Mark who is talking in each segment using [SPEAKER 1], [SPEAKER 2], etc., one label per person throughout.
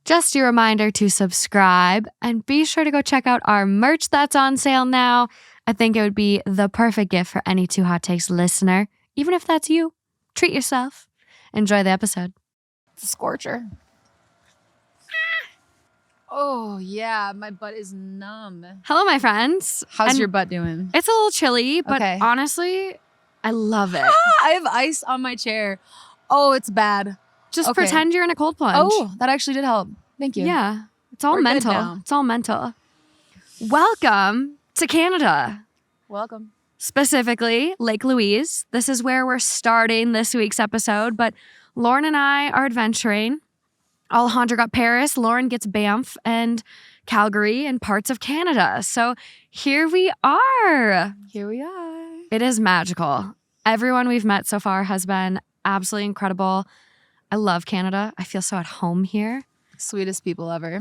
[SPEAKER 1] Just a reminder to subscribe and be sure to go check out our merch that's on sale now. I think it would be the perfect gift for any Two Hot Takes listener. Even if that's you, treat yourself. Enjoy the episode.
[SPEAKER 2] It's a scorcher. Oh, yeah. My butt is numb.
[SPEAKER 1] Hello, my friends.
[SPEAKER 2] How's your butt doing?
[SPEAKER 1] It's a little chilly, but
[SPEAKER 2] Okay.
[SPEAKER 1] honestly, I love it.
[SPEAKER 2] I have ice on my chair. Oh, it's bad.
[SPEAKER 1] Just
[SPEAKER 2] Okay.
[SPEAKER 1] pretend you're in a cold plunge.
[SPEAKER 2] Oh, that actually did help. Thank you.
[SPEAKER 1] Yeah. It's all
[SPEAKER 2] We're good
[SPEAKER 1] mental.
[SPEAKER 2] now.
[SPEAKER 1] It's all mental. Welcome to Canada.
[SPEAKER 2] Welcome.
[SPEAKER 1] Specifically, Lake Louise. This is where we're starting this week's episode, but Lauren and I are adventuring. Alejandra got Paris, Lauren gets Banff and Calgary and parts of Canada. So here we are.
[SPEAKER 2] Here we are.
[SPEAKER 1] It is magical. Everyone we've met so far has been absolutely incredible. I love Canada. I feel so at home here.
[SPEAKER 2] Sweetest people ever.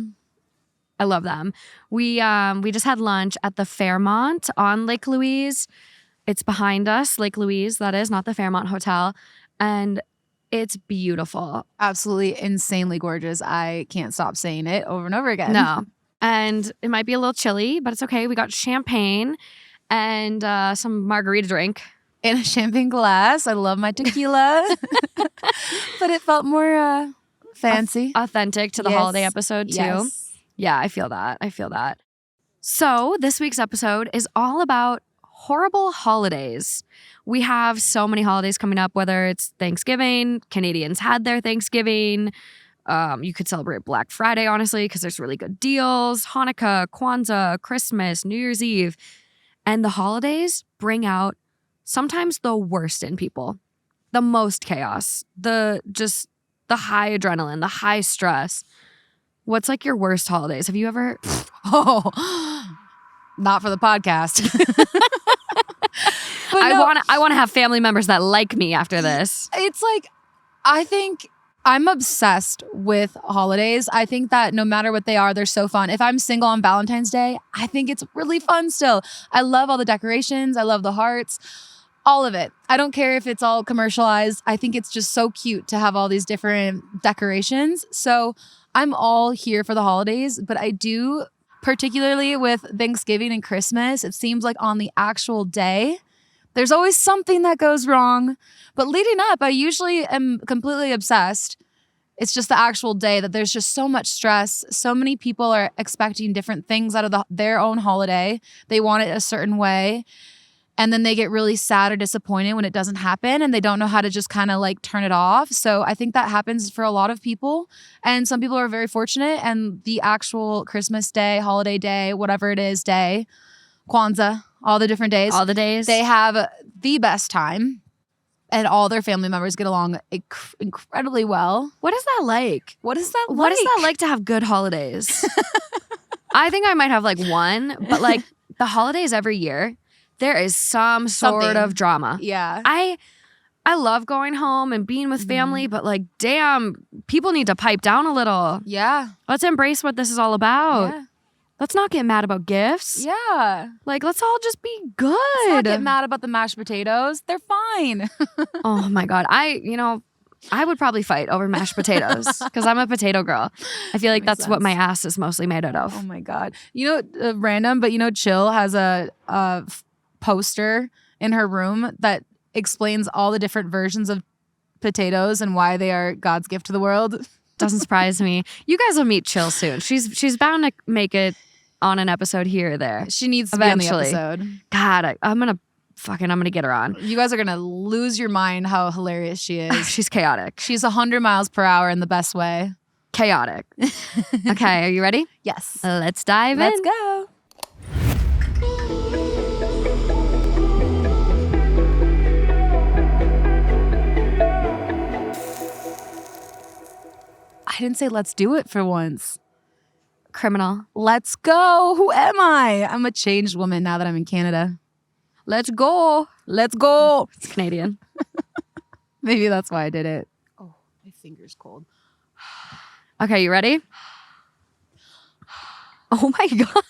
[SPEAKER 1] I love them. We just had lunch at the Fairmont on Lake Louise. It's behind us, Lake Louise, that is, not the Fairmont Hotel. And it's beautiful.
[SPEAKER 2] Absolutely insanely gorgeous. I can't stop saying it over and over again.
[SPEAKER 1] No. And it might be a little chilly, but it's okay. We got champagne and some margarita drink.
[SPEAKER 2] In a champagne glass. I love my tequila. But it felt more fancy.
[SPEAKER 1] Authentic to the
[SPEAKER 2] Yes.
[SPEAKER 1] holiday episode, too.
[SPEAKER 2] Yes.
[SPEAKER 1] Yeah, I feel that. So this week's episode is all about horrible holidays. We have so many holidays coming up, whether it's Thanksgiving, Canadians had their Thanksgiving. You could celebrate Black Friday, honestly, because there's really good deals. Hanukkah, Kwanzaa, Christmas, New Year's Eve. And the holidays bring out sometimes the worst in people, the most chaos, the high adrenaline, the high stress. What's like your worst holidays? Have you ever?
[SPEAKER 2] Oh, not for the podcast. But
[SPEAKER 1] I want to have family members that like me after this.
[SPEAKER 2] It's like, I think I'm obsessed with holidays. I think that no matter what they are, they're so fun. If I'm single on Valentine's Day, I think it's really fun still. I love all the decorations. I love the hearts. All of it. I don't care if it's all commercialized. I think it's just so cute to have all these different decorations. So I'm all here for the holidays, but I do, particularly with Thanksgiving and Christmas, it seems like on the actual day, there's always something that goes wrong. But leading up, I usually am completely obsessed. It's just the actual day that there's just so much stress. So many people are expecting different things out of their own holiday. They want it a certain way. And then they get really sad or disappointed when it doesn't happen and they don't know how to just kind of like turn it off. So I think that happens for a lot of people. And some people are very fortunate and the actual Christmas day, holiday day, whatever it is day, Kwanzaa, all the different days.
[SPEAKER 1] All the days.
[SPEAKER 2] They have the best time and all their family members get along incredibly well.
[SPEAKER 1] What is that like?
[SPEAKER 2] What is that like?
[SPEAKER 1] What is that like to have good holidays? I think I might have like one, but like the holidays every year, there is some sort
[SPEAKER 2] Something.
[SPEAKER 1] of drama.
[SPEAKER 2] Yeah.
[SPEAKER 1] I love going home and being with family, but like, damn, people need to pipe down a little.
[SPEAKER 2] Yeah.
[SPEAKER 1] Let's embrace what this is all about.
[SPEAKER 2] Yeah.
[SPEAKER 1] Let's not get mad about gifts.
[SPEAKER 2] Yeah.
[SPEAKER 1] Like, let's all just be good.
[SPEAKER 2] Let's not get mad about the mashed potatoes. They're fine.
[SPEAKER 1] Oh my God. I would probably fight over mashed potatoes because I'm a potato girl. I feel like
[SPEAKER 2] Makes
[SPEAKER 1] that's what my
[SPEAKER 2] sense.
[SPEAKER 1] ass is mostly made out
[SPEAKER 2] Oh
[SPEAKER 1] of.
[SPEAKER 2] my God. You know, random, but you know, Chill has a poster in her room that explains all the different versions of potatoes and why they are God's gift to the world.
[SPEAKER 1] Doesn't surprise me. You guys will meet Chill soon. She's bound to make it on an episode here or there.
[SPEAKER 2] She needs to
[SPEAKER 1] Eventually.
[SPEAKER 2] be on the episode.
[SPEAKER 1] God, I'm gonna get her on.
[SPEAKER 2] You guys are going to lose your mind how hilarious she is.
[SPEAKER 1] She's chaotic.
[SPEAKER 2] She's 100 miles per hour in the best way.
[SPEAKER 1] Chaotic. Okay, are you ready?
[SPEAKER 2] Yes.
[SPEAKER 1] Let's dive
[SPEAKER 2] Let's
[SPEAKER 1] in.
[SPEAKER 2] go. I didn't say let's do it for once.
[SPEAKER 1] Criminal.
[SPEAKER 2] Let's go. Who am I? I'm a changed woman now that I'm in Canada.
[SPEAKER 1] Let's go.
[SPEAKER 2] Let's go.
[SPEAKER 1] It's Canadian.
[SPEAKER 2] Maybe that's why I did it. Oh, my finger's cold.
[SPEAKER 1] Okay, you ready? Oh my God.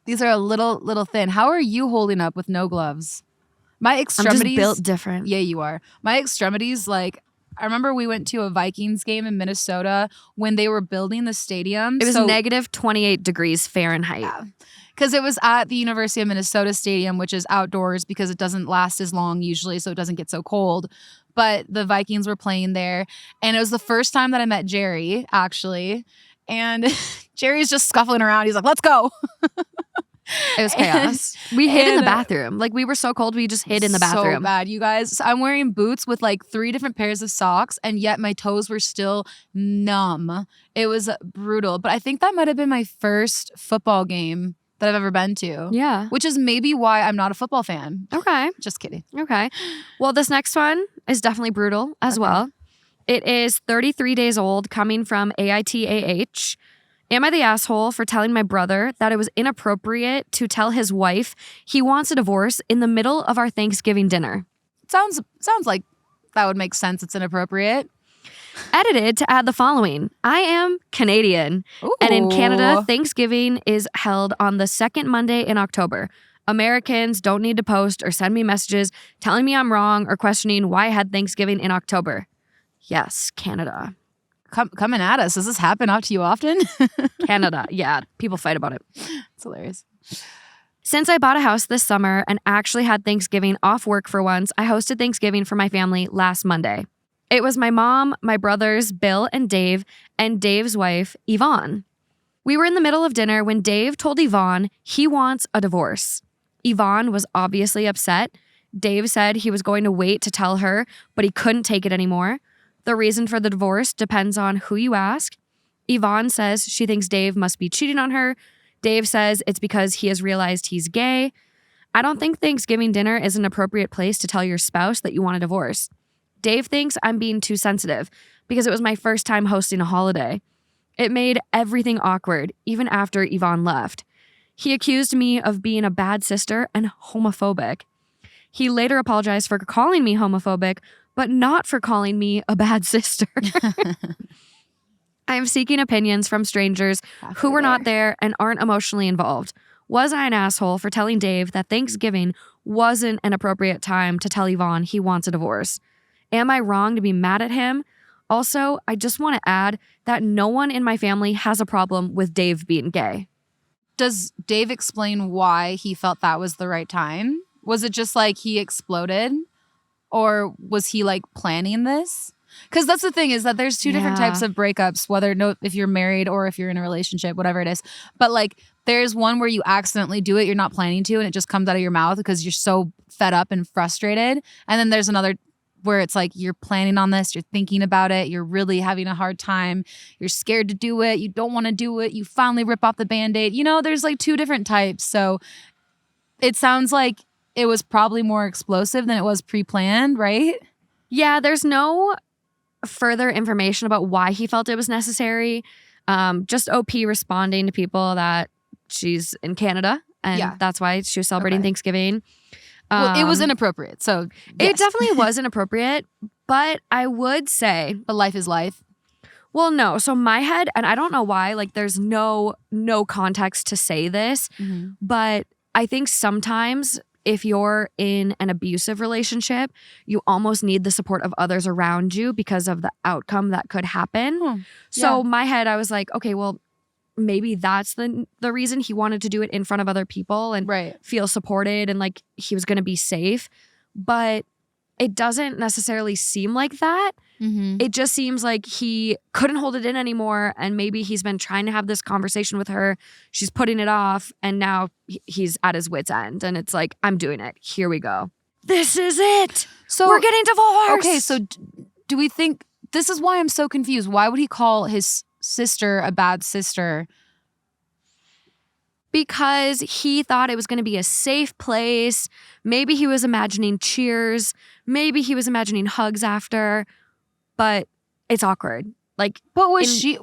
[SPEAKER 2] These are a little thin. How are you holding up with no gloves? My
[SPEAKER 1] I'm
[SPEAKER 2] extremities.
[SPEAKER 1] just built different.
[SPEAKER 2] Yeah, you are. My extremities, like, I remember we went to a Vikings game in Minnesota when they were building the stadium.
[SPEAKER 1] It was negative 28 degrees Fahrenheit.
[SPEAKER 2] Yeah. Because it was at the University of Minnesota Stadium, which is outdoors because it doesn't last as long usually, so it doesn't get so cold. But the Vikings were playing there. And it was the first time that I met Jerry, actually. And Jerry's just scuffling around. He's like, let's go.
[SPEAKER 1] It was chaos. We hid in the bathroom. Like, we were so cold, we just hid in the bathroom.
[SPEAKER 2] So bad, you guys. So I'm wearing boots with like 3 different pairs of socks, and yet my toes were still numb. It was brutal. But I think that might have been my first football game that I've ever been to.
[SPEAKER 1] Yeah.
[SPEAKER 2] Which is maybe why I'm not a football fan.
[SPEAKER 1] Okay.
[SPEAKER 2] Just kidding.
[SPEAKER 1] Okay. Well, this next one is definitely brutal as well. It is 33 days old, coming from AITAH. Am I the asshole for telling my brother that it was inappropriate to tell his wife he wants a divorce in the middle of our Thanksgiving dinner?
[SPEAKER 2] Sounds like that would make sense. It's inappropriate.
[SPEAKER 1] Edited to add the following. I am Canadian.
[SPEAKER 2] Ooh.
[SPEAKER 1] And in Canada, Thanksgiving is held on the second Monday in October. Americans don't need to post or send me messages telling me I'm wrong or questioning why I had Thanksgiving in October. Yes, Canada.
[SPEAKER 2] Coming at us. Does this happen up to you often?
[SPEAKER 1] Canada. Yeah, people fight about it.
[SPEAKER 2] It's hilarious.
[SPEAKER 1] Since I bought a house this summer and actually had Thanksgiving off work for once, I hosted Thanksgiving for my family last Monday. It was my mom, my brothers, Bill and Dave's wife, Yvonne. We were in the middle of dinner when Dave told Yvonne he wants a divorce. Yvonne was obviously upset. Dave said he was going to wait to tell her, but he couldn't take it anymore. The reason for the divorce depends on who you ask. Yvonne says she thinks Dave must be cheating on her. Dave says it's because he has realized he's gay. I don't think Thanksgiving dinner is an appropriate place to tell your spouse that you want a divorce. Dave thinks I'm being too sensitive because it was my first time hosting a holiday. It made everything awkward, even after Yvonne left. He accused me of being a bad sister and homophobic. He later apologized for calling me homophobic, but not for calling me a bad sister. I am seeking opinions from strangers who were not there and aren't emotionally involved. Was I an asshole for telling Dave that Thanksgiving wasn't an appropriate time to tell Yvonne he wants a divorce? Am I wrong to be mad at him? Also, I just want to add that no one in my family has a problem with Dave being gay.
[SPEAKER 2] Does Dave explain why he felt that was the right time? Was it just like he exploded? Or was he like planning this? Because that's the thing is that there's 2 different types of breakups, if you're married or if you're in a relationship, whatever it is. But like there's one where you accidentally do it, you're not planning to, and it just comes out of your mouth because you're so fed up and frustrated. And then there's another where it's like you're planning on this, you're thinking about it, you're really having a hard time, you're scared to do it, you don't want to do it, you finally rip off the Band-Aid. You know, there's like 2 different types. So it sounds like it was probably more explosive than it was pre-planned, right?
[SPEAKER 1] Yeah, there's no further information about why he felt it was necessary. Just OP responding to people that she's in Canada and that's why she was celebrating Thanksgiving.
[SPEAKER 2] Well, it was inappropriate. So yes.
[SPEAKER 1] It definitely was inappropriate, but I would say,
[SPEAKER 2] but life is life.
[SPEAKER 1] Well, no. So my head, and I don't know why, like there's no context to say this, but I think sometimes if you're in an abusive relationship, you almost need the support of others around you because of the outcome that could happen. So my head, I was like, okay, well, maybe that's the reason he wanted to do it in front of other people and feel supported and like he was going to be safe. But it doesn't necessarily seem like that. It just seems like he couldn't hold it in anymore. And maybe he's been trying to have this conversation with her. She's putting it off. And now he's at his wit's end. And it's like, I'm doing it. Here we go. This is it. So we're getting divorced.
[SPEAKER 2] Okay. So do we think this is why I'm so confused? Why would he call his sister a bad sister?
[SPEAKER 1] Because he thought it was going to be a safe place. Maybe he was imagining cheers. Maybe he was imagining hugs after. But it's awkward. Like,
[SPEAKER 2] but was she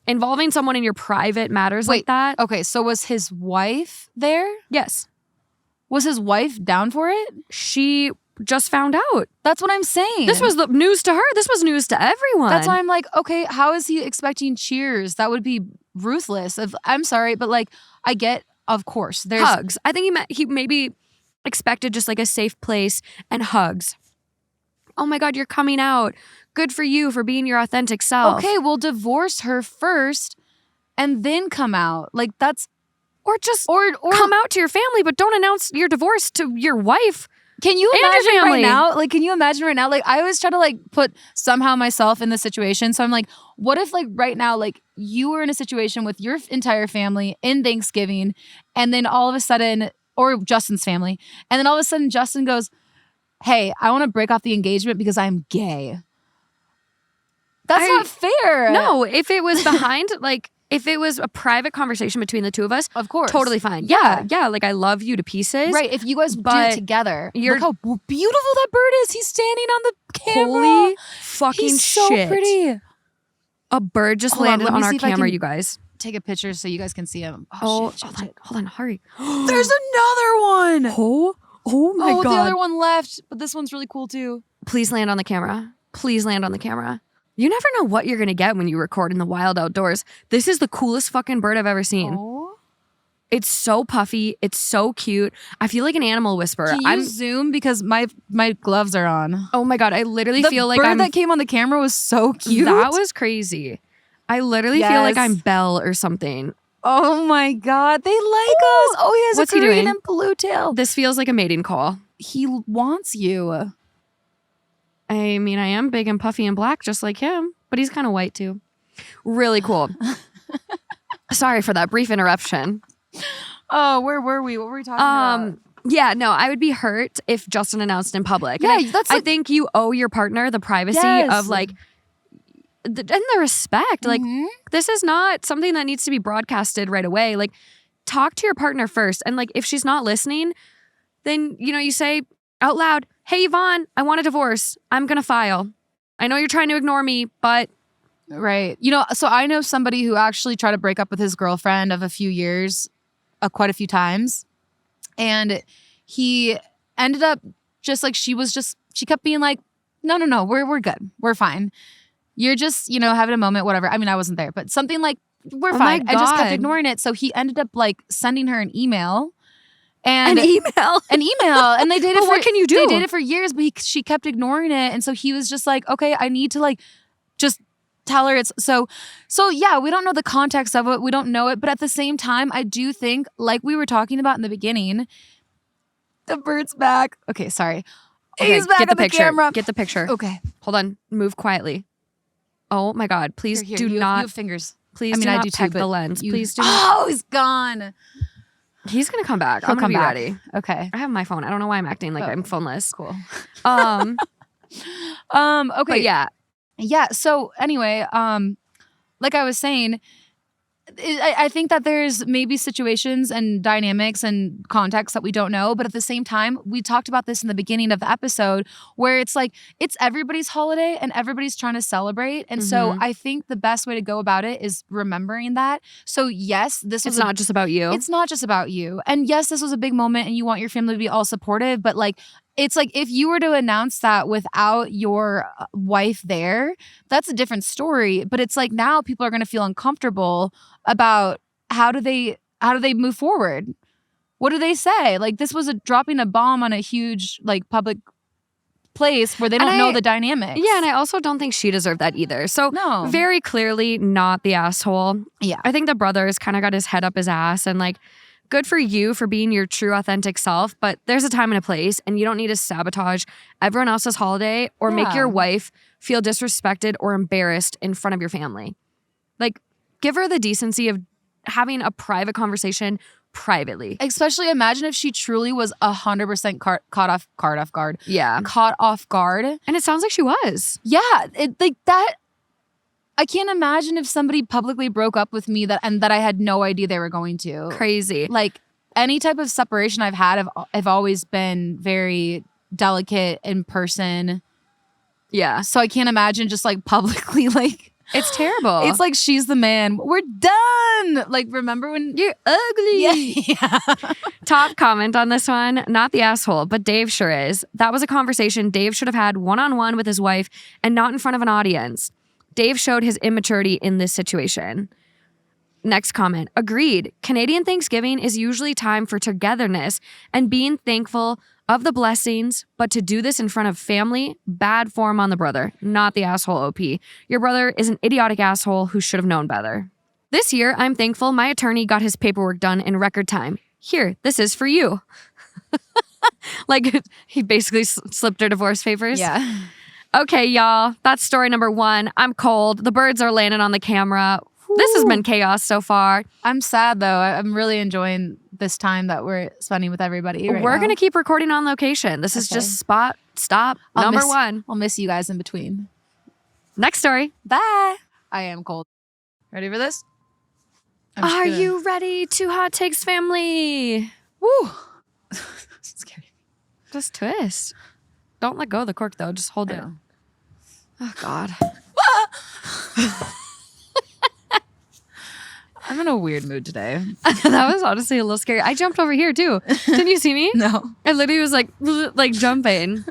[SPEAKER 1] involving someone in your private matters like that?
[SPEAKER 2] Okay, so was his wife there?
[SPEAKER 1] Yes.
[SPEAKER 2] Was his wife down for it?
[SPEAKER 1] She just found out.
[SPEAKER 2] That's what I'm saying.
[SPEAKER 1] This was the news to her. This was news to everyone.
[SPEAKER 2] That's why I'm like, okay, how is he expecting cheers? That would be ruthless. I'm sorry, but like, I get, of course, there's
[SPEAKER 1] hugs. I think he maybe expected just like a safe place and hugs. oh my God, you're coming out. Good for you for being your authentic self.
[SPEAKER 2] Okay, well, divorce her first and then come out. Like that's
[SPEAKER 1] Or just
[SPEAKER 2] or
[SPEAKER 1] come out to your family, but don't announce your divorce to your wife.
[SPEAKER 2] Can you
[SPEAKER 1] and your
[SPEAKER 2] imagine right
[SPEAKER 1] family.
[SPEAKER 2] now? Like, can you imagine right now? Like, I always try to like put somehow myself in the situation. So I'm like, what if like right now, like you were in a situation with your entire family in Thanksgiving, and then all of a sudden, or Justin's family, and then all of a sudden Justin goes, "Hey, I want to break off the engagement because I'm gay." That's not fair.
[SPEAKER 1] No, if it was behind, like, if it was a private conversation between the two of us,
[SPEAKER 2] Of course.
[SPEAKER 1] totally fine. Yeah, like I love you to pieces.
[SPEAKER 2] Right. If you guys do
[SPEAKER 1] but
[SPEAKER 2] it together,
[SPEAKER 1] you're-
[SPEAKER 2] look how beautiful that bird is. He's standing on the camera.
[SPEAKER 1] Holy fucking
[SPEAKER 2] He's so
[SPEAKER 1] shit.
[SPEAKER 2] pretty.
[SPEAKER 1] A bird just
[SPEAKER 2] Hold on,
[SPEAKER 1] landed
[SPEAKER 2] let me
[SPEAKER 1] on our
[SPEAKER 2] see if I
[SPEAKER 1] camera,
[SPEAKER 2] can-
[SPEAKER 1] you guys.
[SPEAKER 2] Take a picture so you guys can see him.
[SPEAKER 1] Oh,
[SPEAKER 2] shit.
[SPEAKER 1] hold on, hurry.
[SPEAKER 2] There's another one.
[SPEAKER 1] Oh my God.
[SPEAKER 2] The other one left, but this one's really cool too.
[SPEAKER 1] Please land on the camera. Please land on the camera. You never know what you're gonna get when you record in the wild outdoors. This is the coolest fucking bird I've ever seen.
[SPEAKER 2] Oh.
[SPEAKER 1] It's so puffy. It's so cute. I feel like an animal whisperer.
[SPEAKER 2] Can you zoom because my gloves are on?
[SPEAKER 1] Oh my God. I literally
[SPEAKER 2] The
[SPEAKER 1] feel like
[SPEAKER 2] bird that came on the camera was so cute.
[SPEAKER 1] That was crazy. I literally feel like
[SPEAKER 2] Yes.
[SPEAKER 1] I'm Belle or something.
[SPEAKER 2] Oh my God, they like us. Oh, he has
[SPEAKER 1] What's
[SPEAKER 2] a
[SPEAKER 1] he
[SPEAKER 2] green
[SPEAKER 1] doing?
[SPEAKER 2] and blue tail.
[SPEAKER 1] This feels like a mating call.
[SPEAKER 2] He wants you.
[SPEAKER 1] I mean, I am big and puffy and black just like him, but he's kind of white too. Really cool. Sorry for that brief interruption.
[SPEAKER 2] Oh, where were we? What were we talking about?
[SPEAKER 1] Yeah, no, I would be hurt if Justin announced in public.
[SPEAKER 2] Yeah,
[SPEAKER 1] And
[SPEAKER 2] that's
[SPEAKER 1] I
[SPEAKER 2] like-
[SPEAKER 1] think you owe your partner the privacy
[SPEAKER 2] Yes.
[SPEAKER 1] of like, and the respect. Like,
[SPEAKER 2] Mhm.
[SPEAKER 1] this is not something that needs to be broadcasted right away. Like, talk to your partner first. And like, if she's not listening, then, you know, you say out loud, hey, Yvonne, I want a divorce. I'm going to file. I know you're trying to ignore me, but
[SPEAKER 2] Right. You know, so I know somebody who actually tried to break up with his girlfriend of a few years, quite a few times. And he ended up just like, she kept being like, no, we're good. We're fine. You're just, you know, having a moment, whatever. I mean, I wasn't there, but something like, we're
[SPEAKER 1] Oh my
[SPEAKER 2] fine. I just kept
[SPEAKER 1] God.
[SPEAKER 2] ignoring it. So he ended up like sending her an email. And
[SPEAKER 1] an email.
[SPEAKER 2] an email, and they dated.
[SPEAKER 1] But what can you do?
[SPEAKER 2] They dated for years, but she kept ignoring it, and so he was just like, "Okay, I need to like, just tell her it's so." Yeah, we don't know the context of it. We don't know it, but at the same time, I do think, like we were talking about in the beginning, the bird's back. Okay, sorry.
[SPEAKER 1] Okay,
[SPEAKER 2] He's back
[SPEAKER 1] get the
[SPEAKER 2] on the
[SPEAKER 1] picture.
[SPEAKER 2] camera.
[SPEAKER 1] Get the picture.
[SPEAKER 2] Okay,
[SPEAKER 1] Hold on. Move quietly. Oh my God. Please
[SPEAKER 2] Here,
[SPEAKER 1] do
[SPEAKER 2] you
[SPEAKER 1] not.
[SPEAKER 2] have fingers.
[SPEAKER 1] Please
[SPEAKER 2] I mean,
[SPEAKER 1] do
[SPEAKER 2] I
[SPEAKER 1] not
[SPEAKER 2] do too,
[SPEAKER 1] peg the
[SPEAKER 2] but
[SPEAKER 1] lens.
[SPEAKER 2] you-
[SPEAKER 1] Please do not.
[SPEAKER 2] Oh, he's gone.
[SPEAKER 1] He's going to come back.
[SPEAKER 2] He'll
[SPEAKER 1] I'm going
[SPEAKER 2] come
[SPEAKER 1] to be
[SPEAKER 2] back.
[SPEAKER 1] ready.
[SPEAKER 2] Okay,
[SPEAKER 1] I have my phone. I don't know why I'm acting like
[SPEAKER 2] Oh.
[SPEAKER 1] I'm phoneless.
[SPEAKER 2] cool.
[SPEAKER 1] Um,
[SPEAKER 2] Okay,
[SPEAKER 1] but yeah,
[SPEAKER 2] Yeah. So anyway, like I was saying, I think that there's maybe situations and dynamics and contexts that we don't know. But at the same time, we talked about this in the beginning of the episode where it's like, it's everybody's holiday and everybody's trying to celebrate. And so
[SPEAKER 1] Mhm.
[SPEAKER 2] I think the best way to go about it is remembering that. So yes, this was
[SPEAKER 1] it's not just about you.
[SPEAKER 2] It's not just about you. And yes, this was a big moment and you want your family to be all supportive, but like, it's like if you were to announce that without your wife there, that's a different story. But it's like now people are going to feel uncomfortable about how do they move forward? What do they say? Like this was dropping a bomb on a huge like public place where they don't know the dynamics.
[SPEAKER 1] Yeah, and I also don't think she deserved that either. So
[SPEAKER 2] No.
[SPEAKER 1] very clearly not the asshole.
[SPEAKER 2] Yeah.
[SPEAKER 1] I think the brother's kind of got his head up his ass and like, good for you for being your true authentic self, but there's a time and a place and you don't need to sabotage everyone else's holiday or make
[SPEAKER 2] Yeah.
[SPEAKER 1] your wife feel disrespected or embarrassed in front of your family. Like, give her the decency of having a private conversation privately.
[SPEAKER 2] Especially imagine if she truly was 100% caught off guard.
[SPEAKER 1] Yeah.
[SPEAKER 2] Caught off guard.
[SPEAKER 1] And it sounds like she was.
[SPEAKER 2] Yeah, it like that. I can't imagine if somebody publicly broke up with me that I had no idea they were going to.
[SPEAKER 1] Crazy.
[SPEAKER 2] Like any type of separation I've had, I've always been very delicate in person.
[SPEAKER 1] Yeah.
[SPEAKER 2] So I can't imagine just like publicly like
[SPEAKER 1] It's terrible.
[SPEAKER 2] it's like she's the man. We're done. Like remember when
[SPEAKER 1] you're ugly.
[SPEAKER 2] yeah.
[SPEAKER 1] Top comment on this one, not the asshole, but Dave sure is. That was a conversation Dave should have had one-on-one with his wife and not in front of an audience. Dave showed his immaturity in this situation. Next comment, agreed. Canadian Thanksgiving is usually time for togetherness and being thankful of the blessings, but to do this in front of family, bad form on the brother, not the asshole OP. Your brother is an idiotic asshole who should have known better. This year, I'm thankful my attorney got his paperwork done in record time. Here, this is for you. Like, he basically slipped her divorce papers.
[SPEAKER 2] Yeah.
[SPEAKER 1] Okay, y'all, that's story number 1. I'm cold. The birds are landing on the camera. This has been chaos so far.
[SPEAKER 2] I'm sad though. I'm really enjoying this time that we're spending with everybody.
[SPEAKER 1] We're going to keep recording on location. This is just stop, number 1.
[SPEAKER 2] I'll miss you guys in between.
[SPEAKER 1] Next story.
[SPEAKER 2] Bye. I am cold. Ready for this?
[SPEAKER 1] Are you ready to hot takes, family?
[SPEAKER 2] Woo. Scary.
[SPEAKER 1] Just twist. Don't let go of the cork though. Just hold it. Oh God.
[SPEAKER 2] I'm in a weird mood today.
[SPEAKER 1] That was honestly a little scary. I jumped over here too. Didn't you see me?
[SPEAKER 2] No.
[SPEAKER 1] I literally was like jumping.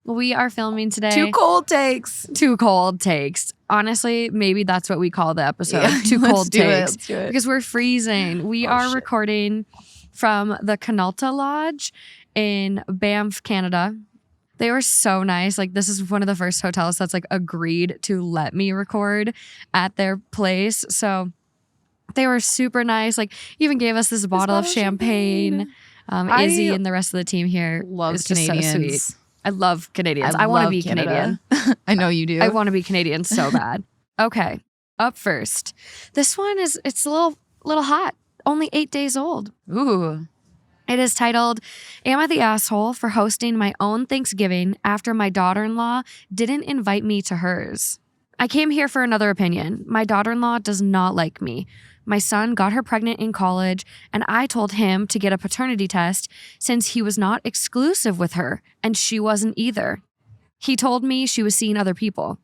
[SPEAKER 1] We are filming today.
[SPEAKER 2] 2 cold takes.
[SPEAKER 1] 2 cold takes. Honestly, maybe that's what we call the episode.
[SPEAKER 2] Yeah,
[SPEAKER 1] 2 cold takes.
[SPEAKER 2] Let's do it.
[SPEAKER 1] Because we're freezing. We are recording from the Connecticut Lodge in Banff, Canada. They were so nice. Like, this is one of the first hotels that's like agreed to let me record at their place. So they were super nice. Like, even gave us this bottle of champagne. Izzy and the rest of the team here
[SPEAKER 2] love
[SPEAKER 1] is just
[SPEAKER 2] Canadians.
[SPEAKER 1] so sweet. I love Canadians. I want to be Canadian.
[SPEAKER 2] I know you do.
[SPEAKER 1] I want to be Canadian so bad. Okay, up first. This one it's a little hot. Only 8 days old.
[SPEAKER 2] Ooh.
[SPEAKER 1] It is titled, Am I the Asshole for Hosting My Own Thanksgiving After My Daughter-in-Law Didn't Invite Me to Hers? I came here for another opinion. My daughter-in-law does not like me. My son got her pregnant in college, and I told him to get a paternity test since he was not exclusive with her, and she wasn't either. He told me she was seeing other people.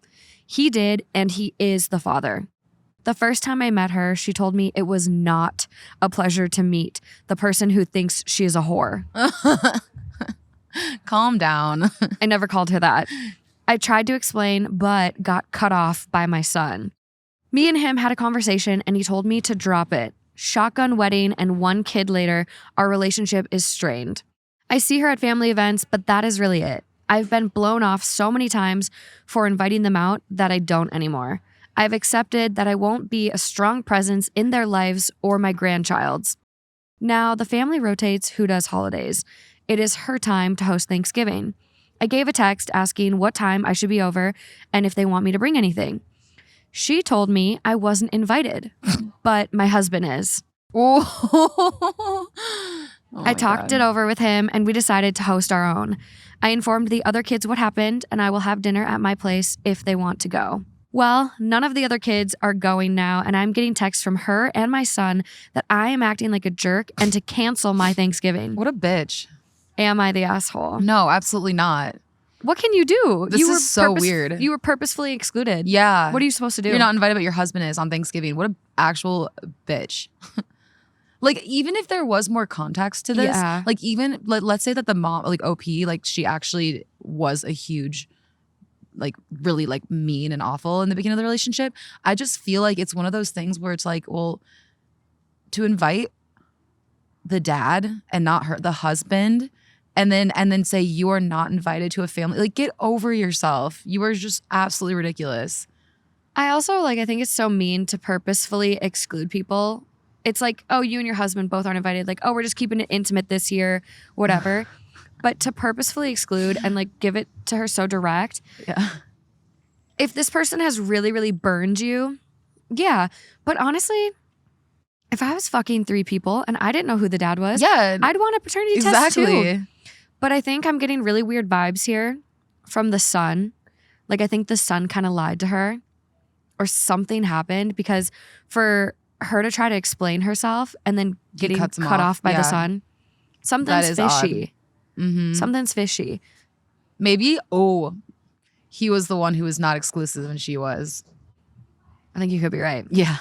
[SPEAKER 1] He did, and he is the father. The first time I met her, she told me it was not a pleasure to meet the person who thinks she is a whore.
[SPEAKER 2] Calm down.
[SPEAKER 1] I never called her that. I tried to explain, but got cut off by my son. Me and him had a conversation, and he told me to drop it. Shotgun wedding and 1 kid later, our relationship is strained. I see her at family events, but that is really it. I've been blown off so many times for inviting them out that I don't anymore. I've accepted that I won't be a strong presence in their lives or my grandchild's. Now, the family rotates who does holidays. It is her time to host Thanksgiving. I gave a text asking what time I should be over and if they want me to bring anything. She told me I wasn't invited, but my husband is. I talked it over with him and we decided to host our own. I informed the other kids what happened and I will have dinner at my place if they want to go. Well, none of the other kids are going now, and I'm getting texts from her and my son that I am acting like a jerk and to cancel my Thanksgiving.
[SPEAKER 2] What a bitch.
[SPEAKER 1] Am I the asshole?
[SPEAKER 2] No, absolutely not.
[SPEAKER 1] What can you do?
[SPEAKER 2] This is so weird.
[SPEAKER 1] You were purposefully excluded.
[SPEAKER 2] Yeah.
[SPEAKER 1] What are you supposed to do?
[SPEAKER 2] You're not invited, but your husband is on Thanksgiving. What an actual bitch. Like, even if there was more context to this, like, even, let's say that the mom, like, OP, like, she actually was a huge, like, really, like, mean and awful in the beginning of the relationship. I just feel like it's one of those things where it's like, well, to invite the dad and not her, the husband, and then say you are not invited to a family, like, get over yourself. You are just absolutely ridiculous.
[SPEAKER 1] I also, like, I think it's so mean to purposefully exclude people. It's like, oh, you and your husband both aren't invited. Like, oh, we're just keeping it intimate this year, whatever. But to purposefully exclude and, like, give it to her so direct.
[SPEAKER 2] Yeah.
[SPEAKER 1] If this person has really, really burned you, yeah. But honestly, if I was fucking 3 people and I didn't know who the dad was, I'd want a paternity test too. But I think I'm getting really weird vibes here from the son. Like, I think the son kind of lied to her or something happened, because for her to try to explain herself and then getting cut off by the son, something's fishy.
[SPEAKER 2] Mm-hmm.
[SPEAKER 1] Something's fishy.
[SPEAKER 2] Maybe, he was the one who was not exclusive and she was.
[SPEAKER 1] I think you could be right.
[SPEAKER 2] Yeah.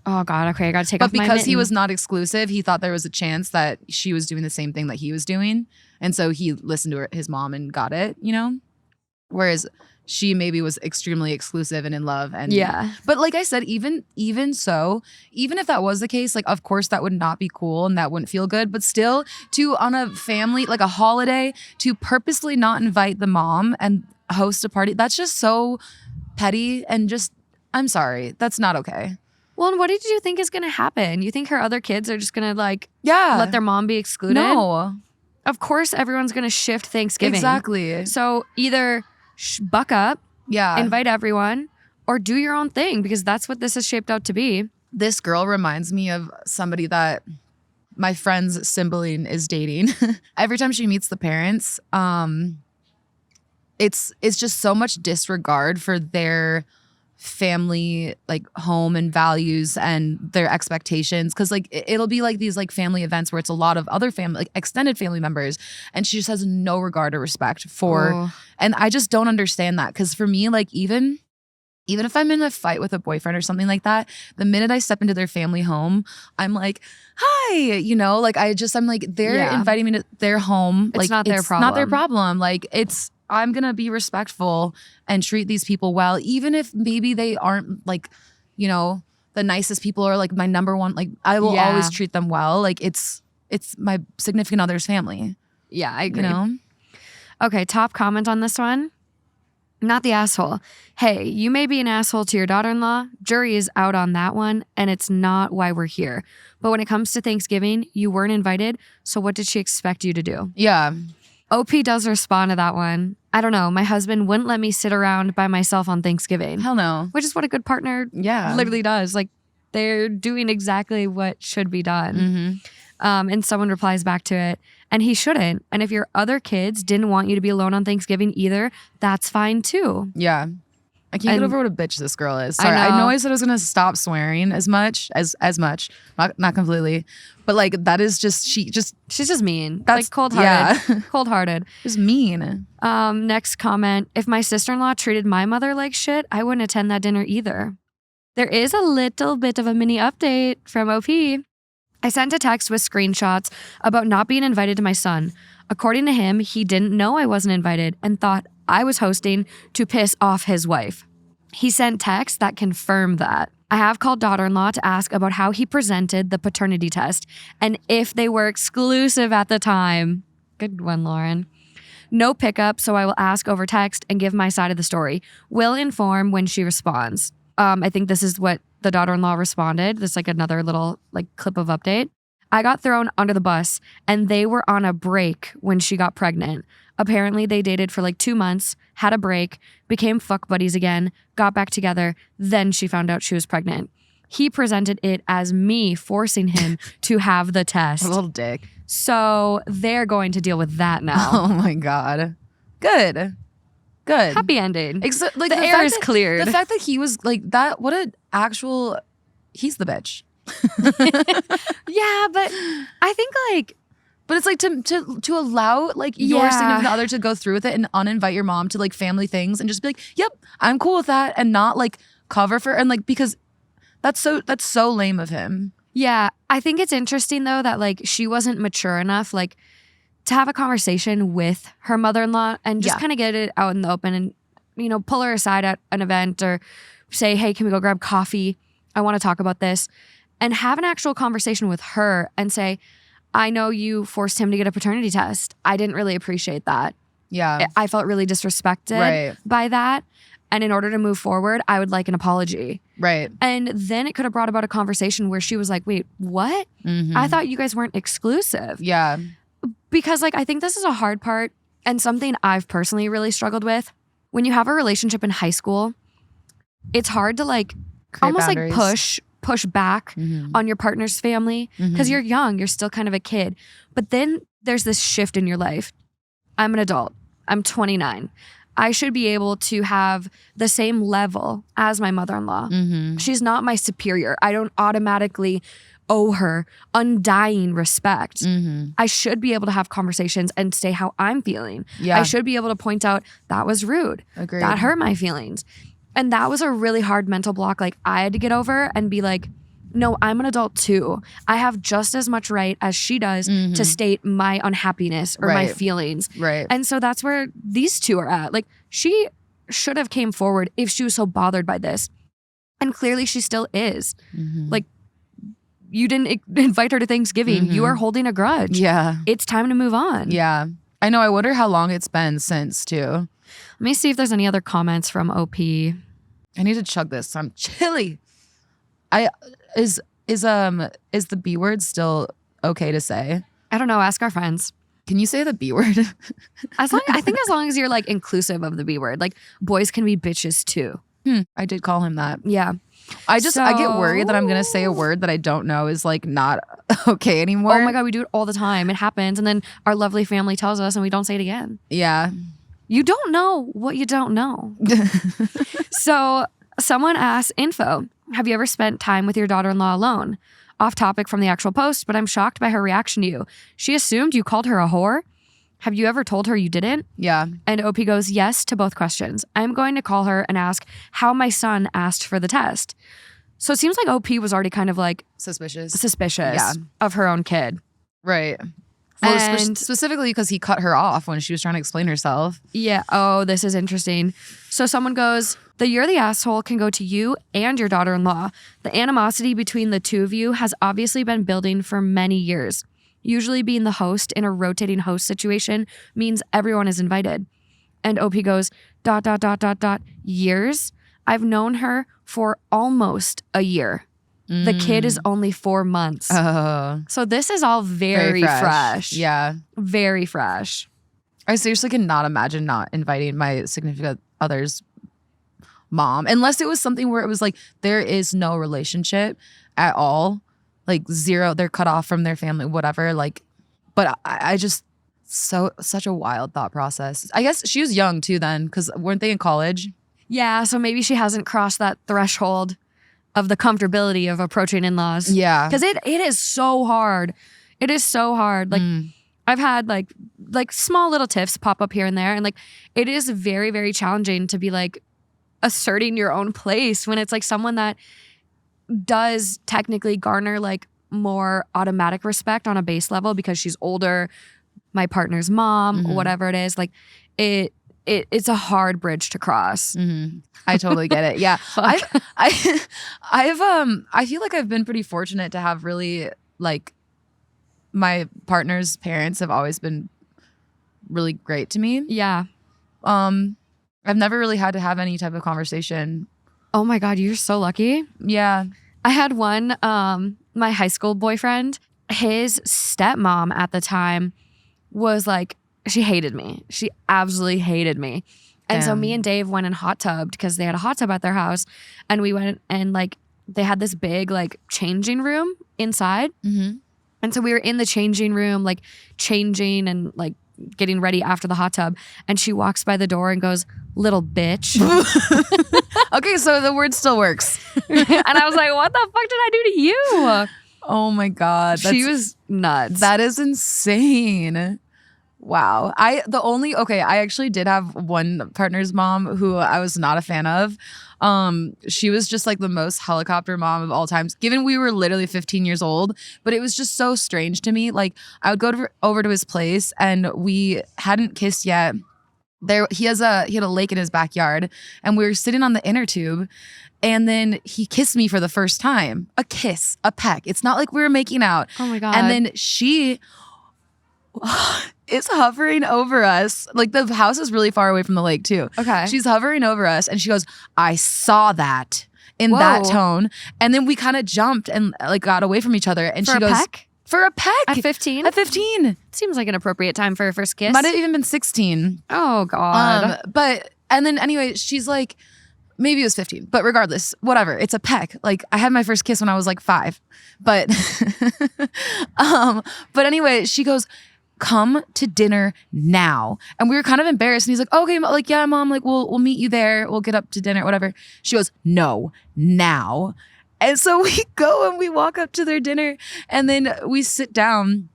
[SPEAKER 1] Oh God, okay, I gotta take off my mitten.
[SPEAKER 2] But because he was not exclusive, he thought there was a chance that she was doing the same thing that he was doing. And so he listened to his mom and got it, you know? Whereas she maybe was extremely exclusive and in love. And
[SPEAKER 1] Yeah.
[SPEAKER 2] but like I said, even so, even if that was the case, like of course that would not be cool and that wouldn't feel good. But still, to on a family, like a holiday, to purposely not invite the mom and host a party, that's just so petty and just, I'm sorry, that's not okay.
[SPEAKER 1] Well, and what did you think is going to happen? You think her other kids are just going to like
[SPEAKER 2] Yeah.
[SPEAKER 1] let their mom be excluded?
[SPEAKER 2] No.
[SPEAKER 1] Of course, everyone's going to shift Thanksgiving.
[SPEAKER 2] Exactly.
[SPEAKER 1] So either buck up,
[SPEAKER 2] Yeah.
[SPEAKER 1] invite everyone, or do your own thing, because that's what this is shaped out to be.
[SPEAKER 2] This girl reminds me of somebody that my friend's sibling is dating. Every time she meets the parents, it's just so much disregard for their family, like home and values and their expectations, because like it'll be like these like family events where it's a lot of other family, like extended family members, and she just has no regard or respect for.
[SPEAKER 1] Oh.
[SPEAKER 2] And I just don't understand that, because for me, like even if I'm in a fight with a boyfriend or something like that, the minute I step into their family home, I'm like, hi, you know, like I'm like, they're inviting me to their home.
[SPEAKER 1] It's
[SPEAKER 2] like
[SPEAKER 1] not their
[SPEAKER 2] It's not their
[SPEAKER 1] problem.
[SPEAKER 2] problem. Like I'm going to be respectful and treat these people well, even if maybe they aren't like, you know, the nicest people or like my number one, like I will always treat them well. Like it's my significant other's family.
[SPEAKER 1] Yeah, I agree.
[SPEAKER 2] You know?
[SPEAKER 1] Okay, top comment on this one. Not the asshole. Hey, you may be an asshole to your daughter-in-law. Jury is out on that one, and it's not why we're here. But when it comes to Thanksgiving, you weren't invited, so what did she expect you to do?
[SPEAKER 2] Yeah.
[SPEAKER 1] OP does respond to that one. I don't know. My husband wouldn't let me sit around by myself on Thanksgiving.
[SPEAKER 2] Hell no.
[SPEAKER 1] Which is what a good partner literally does. Like, they're doing exactly what should be done.
[SPEAKER 2] Mm-hmm.
[SPEAKER 1] And someone replies back to it, and he shouldn't. And if your other kids didn't want you to be alone on Thanksgiving either, that's fine too.
[SPEAKER 2] Yeah. I can't get over what a bitch this girl is. Sorry.
[SPEAKER 1] I know.
[SPEAKER 2] I know I said I was going to stop swearing as much. Not completely. But like that is just, she's
[SPEAKER 1] just mean.
[SPEAKER 2] That's
[SPEAKER 1] like cold-hearted.
[SPEAKER 2] Yeah.
[SPEAKER 1] Cold-hearted.
[SPEAKER 2] Just mean.
[SPEAKER 1] Next comment. If my sister-in-law treated my mother like shit, I wouldn't attend that dinner either. There is a little bit of a mini update from OP. I sent a text with screenshots about not being invited to my son. According to him, he didn't know I wasn't invited and thought I was hosting to piss off his wife. He sent texts that confirm that. I have called daughter-in-law to ask about how he presented the paternity test and if they were exclusive at the time. Good one, Lauren. No pickup, so I will ask over text and give my side of the story. Will inform when she responds. I think this is what the daughter-in-law responded. This is like another little like clip of update. I got thrown under the bus and they were on a break when she got pregnant. Apparently they dated for like 2 months, had a break, became fuck buddies again, got back together. Then she found out she was pregnant. He presented it as me forcing him to have the test.
[SPEAKER 2] A little dick.
[SPEAKER 1] So they're going to deal with that now.
[SPEAKER 2] Oh my God. Good.
[SPEAKER 1] Happy ending.
[SPEAKER 2] Like
[SPEAKER 1] the air is cleared.
[SPEAKER 2] The fact that he was like that, what an actual, he's the bitch.
[SPEAKER 1] Yeah, but I think like,
[SPEAKER 2] but it's like to allow like your significant other to go through with it and uninvite your mom to like family things and just be like, yep, I'm cool with that, and not like cover for, and like, because that's so lame of him.
[SPEAKER 1] Yeah, I think it's interesting though that like she wasn't mature enough like to have a conversation with her mother-in-law and just kind of get it out in the open and, you know, pull her aside at an event or say, hey, can we go grab coffee? I want to talk about this. And have an actual conversation with her and say, I know you forced him to get a paternity test. I didn't really appreciate that.
[SPEAKER 2] Yeah.
[SPEAKER 1] I felt really disrespected by that. And in order to move forward, I would like an apology.
[SPEAKER 2] Right.
[SPEAKER 1] And then it could have brought about a conversation where she was like, wait, what?
[SPEAKER 2] Mm-hmm.
[SPEAKER 1] I thought you guys weren't exclusive.
[SPEAKER 2] Yeah.
[SPEAKER 1] Because like, I think this is a hard part and something I've personally really struggled with. When you have a relationship in high school, it's hard to like
[SPEAKER 2] Create
[SPEAKER 1] almost
[SPEAKER 2] boundaries.
[SPEAKER 1] like push back on your partner's family because you're young, you're still kind of a kid. But then there's this shift in your life. I'm an adult. I'm 29. I should be able to have the same level as my mother-in-law. She's not my superior. I don't automatically owe her undying respect. I should be able to have conversations and say how I'm feeling.
[SPEAKER 2] Yeah.
[SPEAKER 1] I should be able to point out that was rude.
[SPEAKER 2] Agreed.
[SPEAKER 1] That hurt my feelings. And that was a really hard mental block like I had to get over and be like, no, I'm an adult too. I have just as much right as she does to state my unhappiness or my feelings.
[SPEAKER 2] Right.
[SPEAKER 1] And so that's where these two are at. Like she should have came forward if she was so bothered by this. And clearly she still is. Like, you didn't invite her to Thanksgiving. You are holding a grudge.
[SPEAKER 2] Yeah.
[SPEAKER 1] It's time to move on.
[SPEAKER 2] Yeah. I know. I wonder how long it's been since, too.
[SPEAKER 1] Let me see if there's any other comments from OP.
[SPEAKER 2] I need to chug this. I'm chilly. Is the B word still okay to say?
[SPEAKER 1] I don't know. Ask our friends.
[SPEAKER 2] Can you say the B word?
[SPEAKER 1] I think as long as you're like inclusive of the B word, like boys can be bitches too.
[SPEAKER 2] I did call him that.
[SPEAKER 1] Yeah.
[SPEAKER 2] I get worried that I'm going to say a word that I don't know is like not okay anymore.
[SPEAKER 1] Oh my God, we do it all the time. It happens. And then our lovely family tells us and we don't say it again.
[SPEAKER 2] Yeah.
[SPEAKER 1] You don't know what you don't know. So someone asked info. Have you ever spent time with your daughter-in-law alone? Off topic from the actual post, but I'm shocked by her reaction to you. She assumed you called her a whore. Have you ever told her you didn't?
[SPEAKER 2] Yeah.
[SPEAKER 1] And OP goes, yes to both questions. I'm going to call her and ask how my son asked for the test. So it seems like OP was already kind of like
[SPEAKER 2] Suspicious
[SPEAKER 1] of her own kid.
[SPEAKER 2] Right. Well,
[SPEAKER 1] And
[SPEAKER 2] specifically because he cut her off when she was trying to explain herself.
[SPEAKER 1] yeah, oh, this is interesting. So someone goes, the you're the asshole can go to you and your daughter-in-law. The animosity between the two of you has obviously been building for many years. Usually being the host in a rotating host situation means everyone is invited. And OP goes, ... years? I've known her for almost a year. The kid is only 4 months. So this is all very fresh.
[SPEAKER 2] Yeah.
[SPEAKER 1] Very fresh.
[SPEAKER 2] I seriously cannot imagine not inviting my significant other's mom. Unless it was something where it was like, there is no relationship at all. Like zero, they're cut off from their family, whatever. Like, but I just, such a wild thought process. I guess she was young too then, because weren't they in college?
[SPEAKER 1] Yeah, so maybe she hasn't crossed that threshold of the comfortability of approaching in-laws.
[SPEAKER 2] Yeah.
[SPEAKER 1] Because it is so hard. It is so hard. Like I've had like small little tiffs pop up here and there. And like it is very, very challenging to be like asserting your own place when it's like someone that does technically garner like more automatic respect on a base level because she's older, my partner's mom, whatever it is. Like it's a hard bridge to cross.
[SPEAKER 2] I totally get it. Yeah. I feel like I've been pretty fortunate to have really like my partner's parents have always been really great to me.
[SPEAKER 1] Yeah.
[SPEAKER 2] I've never really had to have any type of conversation.
[SPEAKER 1] Oh my God, you're so lucky.
[SPEAKER 2] Yeah.
[SPEAKER 1] I had one, my high school boyfriend, his stepmom at the time was like, she hated me. She absolutely hated me. And so me and Dave went and hot tubbed because they had a hot tub at their house. And we went and like, they had this big like changing room inside. And so we were in the changing room, like changing and like getting ready after the hot tub. And she walks by the door and goes, little bitch.
[SPEAKER 2] Okay, so the word still works.
[SPEAKER 1] And I was like, what the fuck did I do to you?
[SPEAKER 2] Oh my God.
[SPEAKER 1] She was nuts.
[SPEAKER 2] That is insane. Wow. I actually did have one partner's mom who I was not a fan of. She was just like the most helicopter mom of all times, given we were literally 15 years old. But it was just so strange to me. Like I would go over to his place and we hadn't kissed yet. He had a lake in his backyard and we were sitting on the inner tube and then he kissed me for the first time. A kiss, a peck. It's not like we were making out.
[SPEAKER 1] Oh my God.
[SPEAKER 2] And then she is hovering over us. Like the house is really far away from the lake too.
[SPEAKER 1] Okay.
[SPEAKER 2] She's hovering over us and she goes, I saw that in that tone. And then we kind of jumped and like got away from each other. And
[SPEAKER 1] For
[SPEAKER 2] she
[SPEAKER 1] a
[SPEAKER 2] goes,
[SPEAKER 1] peck?
[SPEAKER 2] For a peck.
[SPEAKER 1] At 15?
[SPEAKER 2] At 15.
[SPEAKER 1] Seems like an appropriate time for a first kiss.
[SPEAKER 2] Might have even been 16.
[SPEAKER 1] Oh God.
[SPEAKER 2] And then anyway, she's like, maybe it was 15, but regardless, whatever. It's a peck. Like I had my first kiss when I was like 5, but, but anyway, she goes, come to dinner now. And we were kind of embarrassed. And he's like, okay, like, yeah, mom, like we'll meet you there. We'll get up to dinner, whatever. She goes, no, now. And so we go and we walk up to their dinner and then we sit down.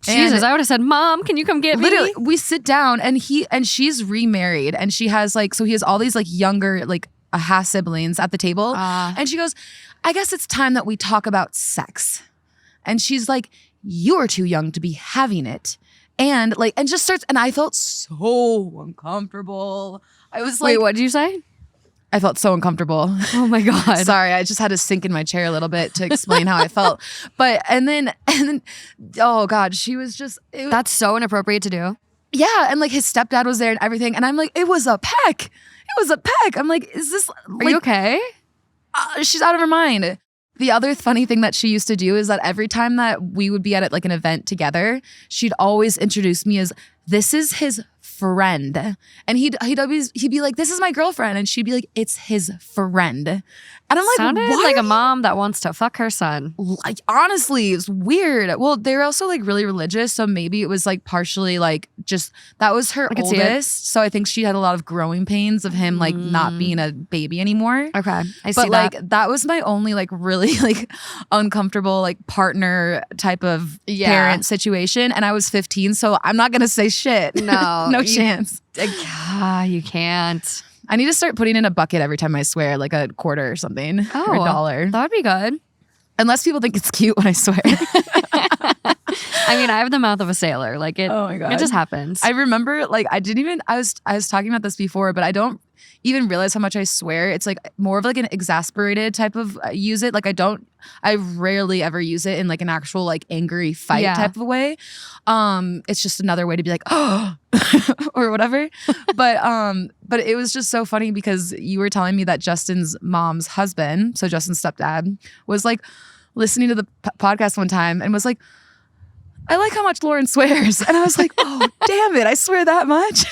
[SPEAKER 1] Jesus, I would have said, Mom, can you come get me?
[SPEAKER 2] Literally, we sit down and she's remarried and she has like, so he has all these like younger, like half siblings at the table. And she goes, I guess it's time that we talk about sex. And she's like, you're too young to be having it. And like, and just starts, and I felt so uncomfortable. I was
[SPEAKER 1] Wait,
[SPEAKER 2] like,
[SPEAKER 1] what did you say?
[SPEAKER 2] I felt so uncomfortable.
[SPEAKER 1] Oh my God.
[SPEAKER 2] Sorry, I just had to sink in my chair a little bit to explain how I felt. But and then, oh God, she was just.
[SPEAKER 1] That's so inappropriate to do.
[SPEAKER 2] Yeah, and like his stepdad was there and everything, and I'm like, it was a peck. It was a peck. I'm like, is this?
[SPEAKER 1] Are you okay?
[SPEAKER 2] She's out of her mind. The other funny thing that she used to do is that every time that we would be at like an event together, she'd always introduce me as, this is his friend. And he'd be like, this is my girlfriend. And she'd be like, it's his friend. And I'm like,
[SPEAKER 1] sounded
[SPEAKER 2] what?
[SPEAKER 1] like a mom that wants to fuck her son.
[SPEAKER 2] Like, honestly, it was weird. Well, they were also like really religious. So maybe it was like partially like just, that was her oldest. So I think she had a lot of growing pains of him like not being a baby anymore.
[SPEAKER 1] Okay. I see
[SPEAKER 2] But like that was my only like really like uncomfortable like partner type of parent situation. And I was 15. So I'm not going to say shit.
[SPEAKER 1] No.
[SPEAKER 2] No chance.
[SPEAKER 1] You can't.
[SPEAKER 2] I need to start putting in a bucket every time I swear, like a quarter or something, or $1.
[SPEAKER 1] That would be good.
[SPEAKER 2] Unless people think it's cute when I swear.
[SPEAKER 1] I mean, I have the mouth of a sailor. Like it,
[SPEAKER 2] oh my God.
[SPEAKER 1] It just happens.
[SPEAKER 2] I remember like I was talking about this before, but I don't even realize how much I swear. It's like more of like an exasperated type of use it. Like I rarely ever use it in like an actual like angry fight type of way. It's just another way to be like, oh, or whatever. But it was just so funny because you were telling me that Justin's mom's husband, so Justin's stepdad, was like listening to the podcast one time and was like, I like how much Lauren swears. And I was like, oh, damn it. I swear that much.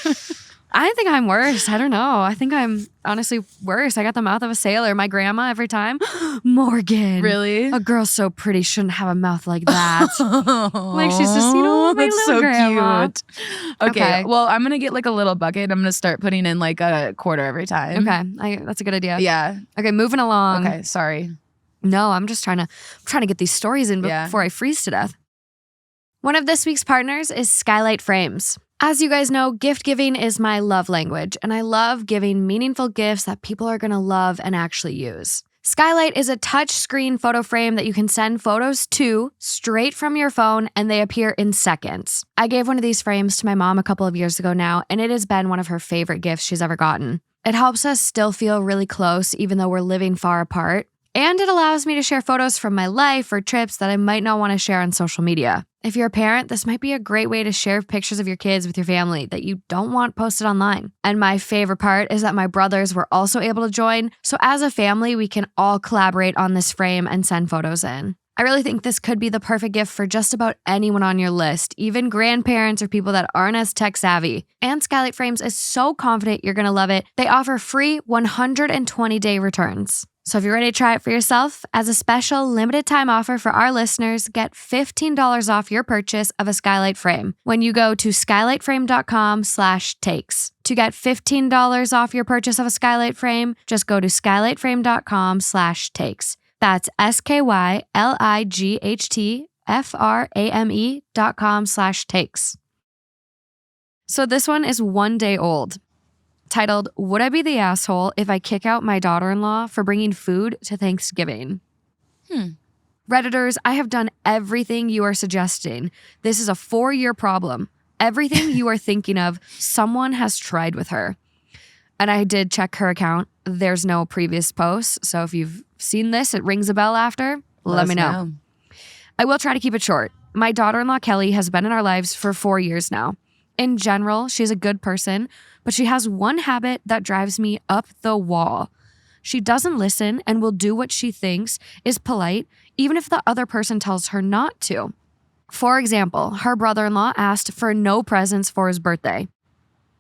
[SPEAKER 1] I think I'm worse. I don't know. I think I'm honestly worse. I got the mouth of a sailor. My grandma every time. Morgan.
[SPEAKER 2] Really?
[SPEAKER 1] A girl so pretty shouldn't have a mouth like that. Like she's just, my
[SPEAKER 2] that's
[SPEAKER 1] little
[SPEAKER 2] so
[SPEAKER 1] grandma.
[SPEAKER 2] cute. Okay. Well, I'm going to get like a little bucket. I'm going to start putting in like a quarter every time.
[SPEAKER 1] Okay. That's a good idea.
[SPEAKER 2] Yeah.
[SPEAKER 1] Okay, moving along.
[SPEAKER 2] Okay, sorry.
[SPEAKER 1] No, I'm just trying to get these stories in before I freeze to death. One of this week's partners is Skylight Frames. As you guys know, gift giving is my love language, and I love giving meaningful gifts that people are going to love and actually use. Skylight is a touch-screen photo frame that you can send photos to straight from your phone, and they appear in seconds. I gave one of these frames to my mom a couple of years ago now, and it has been one of her favorite gifts she's ever gotten. It helps us still feel really close, even though we're living far apart. And it allows me to share photos from my life or trips that I might not want to share on social media. If you're a parent, this might be a great way to share pictures of your kids with your family that you don't want posted online. And my favorite part is that my brothers were also able to join, so as a family, we can all collaborate on this frame and send photos in. I really think this could be the perfect gift for just about anyone on your list, even grandparents or people that aren't as tech savvy. And Skylight Frames is so confident you're going to love it, they offer free 120-day returns. So if you're ready to try it for yourself, as a special limited time offer for our listeners, get $15 off your purchase of a Skylight Frame when you go to skylightframe.com/takes. To get $15 off your purchase of a Skylight Frame, just go to skylightframe.com/takes. That's skylightframe.com/takes. So this one is 1 day old. Titled, Would I Be the Asshole If I Kick Out My Daughter-in-Law for Bringing Food to Thanksgiving? Redditors, I have done everything you are suggesting. This is a 4-year problem. Everything you are thinking of, someone has tried with her. And I did check her account. There's no previous posts. So if you've seen this, it rings a bell after, let me know. I will try to keep it short. My daughter-in-law, Kelly, has been in our lives for 4 years now. In general, she's a good person, but she has one habit that drives me up the wall. She doesn't listen and will do what she thinks is polite, even if the other person tells her not to. For example, her brother-in-law asked for no presents for his birthday.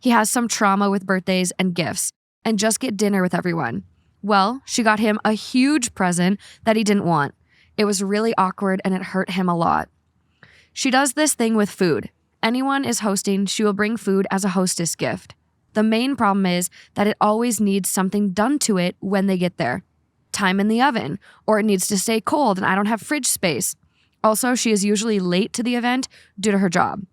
[SPEAKER 1] He has some trauma with birthdays and gifts, and just get dinner with everyone. Well, she got him a huge present that he didn't want. It was really awkward and it hurt him a lot. She does this thing with food. Anyone is hosting, she will bring food as a hostess gift. The main problem is that it always needs something done to it when they get there. Time in the oven, or it needs to stay cold and I don't have fridge space. Also, she is usually late to the event due to her job.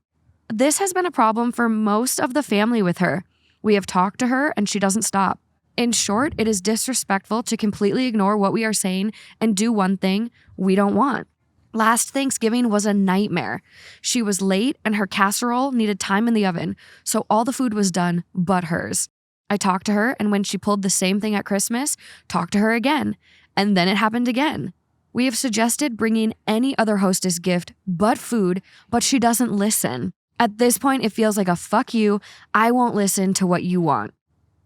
[SPEAKER 1] This has been a problem for most of the family with her. We have talked to her and she doesn't stop. In short, it is disrespectful to completely ignore what we are saying and do one thing we don't want. Last Thanksgiving was a nightmare. She was late and her casserole needed time in the oven, so all the food was done but hers. I talked to her, and when she pulled the same thing at Christmas, talked to her again. And then it happened again. We have suggested bringing any other hostess gift but food, but she doesn't listen. At this point, it feels like a fuck you. I won't listen to what you want.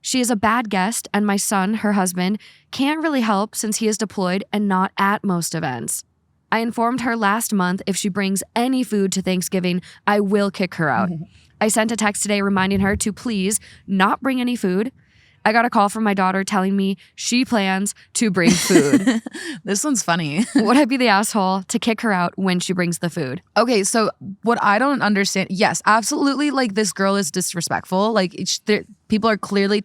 [SPEAKER 1] She is a bad guest, and my son, her husband, can't really help since he is deployed and not at most events. I informed her last month if she brings any food to Thanksgiving, I will kick her out. I sent a text today reminding her to please not bring any food. I got a call from my daughter telling me she plans to bring food.
[SPEAKER 2] This one's funny.
[SPEAKER 1] Would I be the asshole to kick her out when she brings the food?
[SPEAKER 2] Okay, so what I don't understand, yes, absolutely, like this girl is disrespectful. Like people are clearly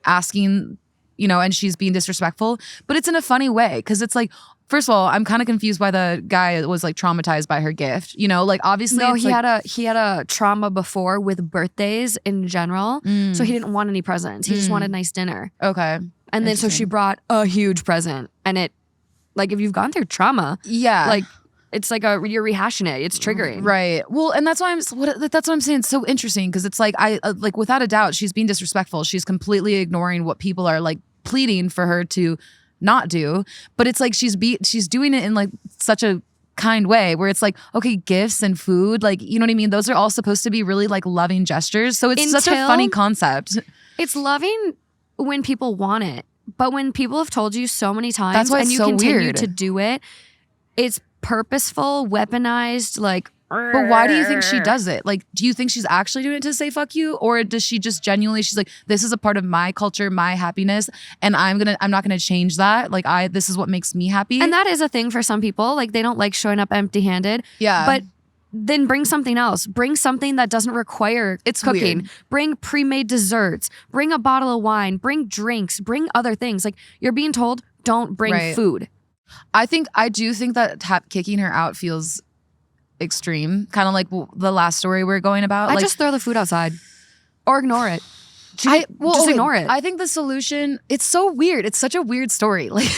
[SPEAKER 2] asking, and she's being disrespectful, but it's in a funny way because it's like, first of all, I'm kind of confused why the guy was like traumatized by her gift. Like obviously,
[SPEAKER 1] no, he had a trauma before with birthdays in general, so he didn't want any presents. He just wanted a nice dinner.
[SPEAKER 2] Okay,
[SPEAKER 1] and then so she brought a huge present, and it, like, if you've gone through trauma,
[SPEAKER 2] yeah,
[SPEAKER 1] like it's like you're rehashing it. It's triggering,
[SPEAKER 2] right? Well, and that's why that's what I'm saying. It's so interesting because it's like like without a doubt she's being disrespectful. She's completely ignoring what people are like pleading for her to not do, but it's like she's doing it in like such a kind way where it's like, okay, gifts and food, like, you know what I mean? Those are all supposed to be really like loving gestures. So it's such a funny concept.
[SPEAKER 1] It's loving when people want it, but when people have told you so many times
[SPEAKER 2] that's why
[SPEAKER 1] and you
[SPEAKER 2] so
[SPEAKER 1] continue
[SPEAKER 2] weird
[SPEAKER 1] to do it, it's purposeful, weaponized, like.
[SPEAKER 2] But why do you think she does it? Like, do you think she's actually doing it to say fuck you? Or does she just genuinely, she's like, this is a part of my culture, my happiness, and I'm not gonna change that. Like this is what makes me happy.
[SPEAKER 1] And that is a thing for some people. Like they don't like showing up empty-handed.
[SPEAKER 2] Yeah.
[SPEAKER 1] But then bring something else. Bring something that doesn't require cooking.
[SPEAKER 2] Weird.
[SPEAKER 1] Bring pre-made desserts. Bring a bottle of wine. Bring drinks. Bring other things. Like you're being told, don't bring food.
[SPEAKER 2] I do think that kicking her out feels extreme, kind of like the last story we're going about.
[SPEAKER 1] I just throw the food outside or ignore it. Ignore it.
[SPEAKER 2] I think the solution, it's so weird. It's such a weird story. Like,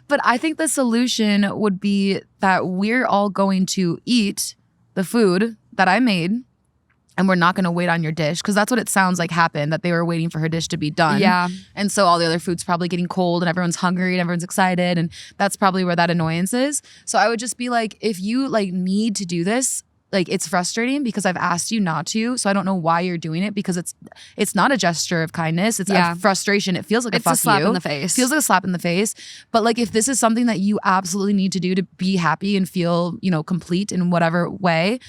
[SPEAKER 2] but I think the solution would be that we're all going to eat the food that I made and we're not going to wait on your dish, because that's what it sounds like happened, that they were waiting for her dish to be done.
[SPEAKER 1] Yeah.
[SPEAKER 2] And so all the other food's probably getting cold and everyone's hungry and everyone's excited, and that's probably where that annoyance is. So I would just be like, if you like need to do this, like it's frustrating because I've asked you not to, so I don't know why you're doing it, because it's not a gesture of kindness. It's a frustration. It feels like a fuck you.
[SPEAKER 1] It's a slap in the face.
[SPEAKER 2] Feels like a slap in the face. But like if this is something that you absolutely need to do to be happy and feel, complete in whatever way,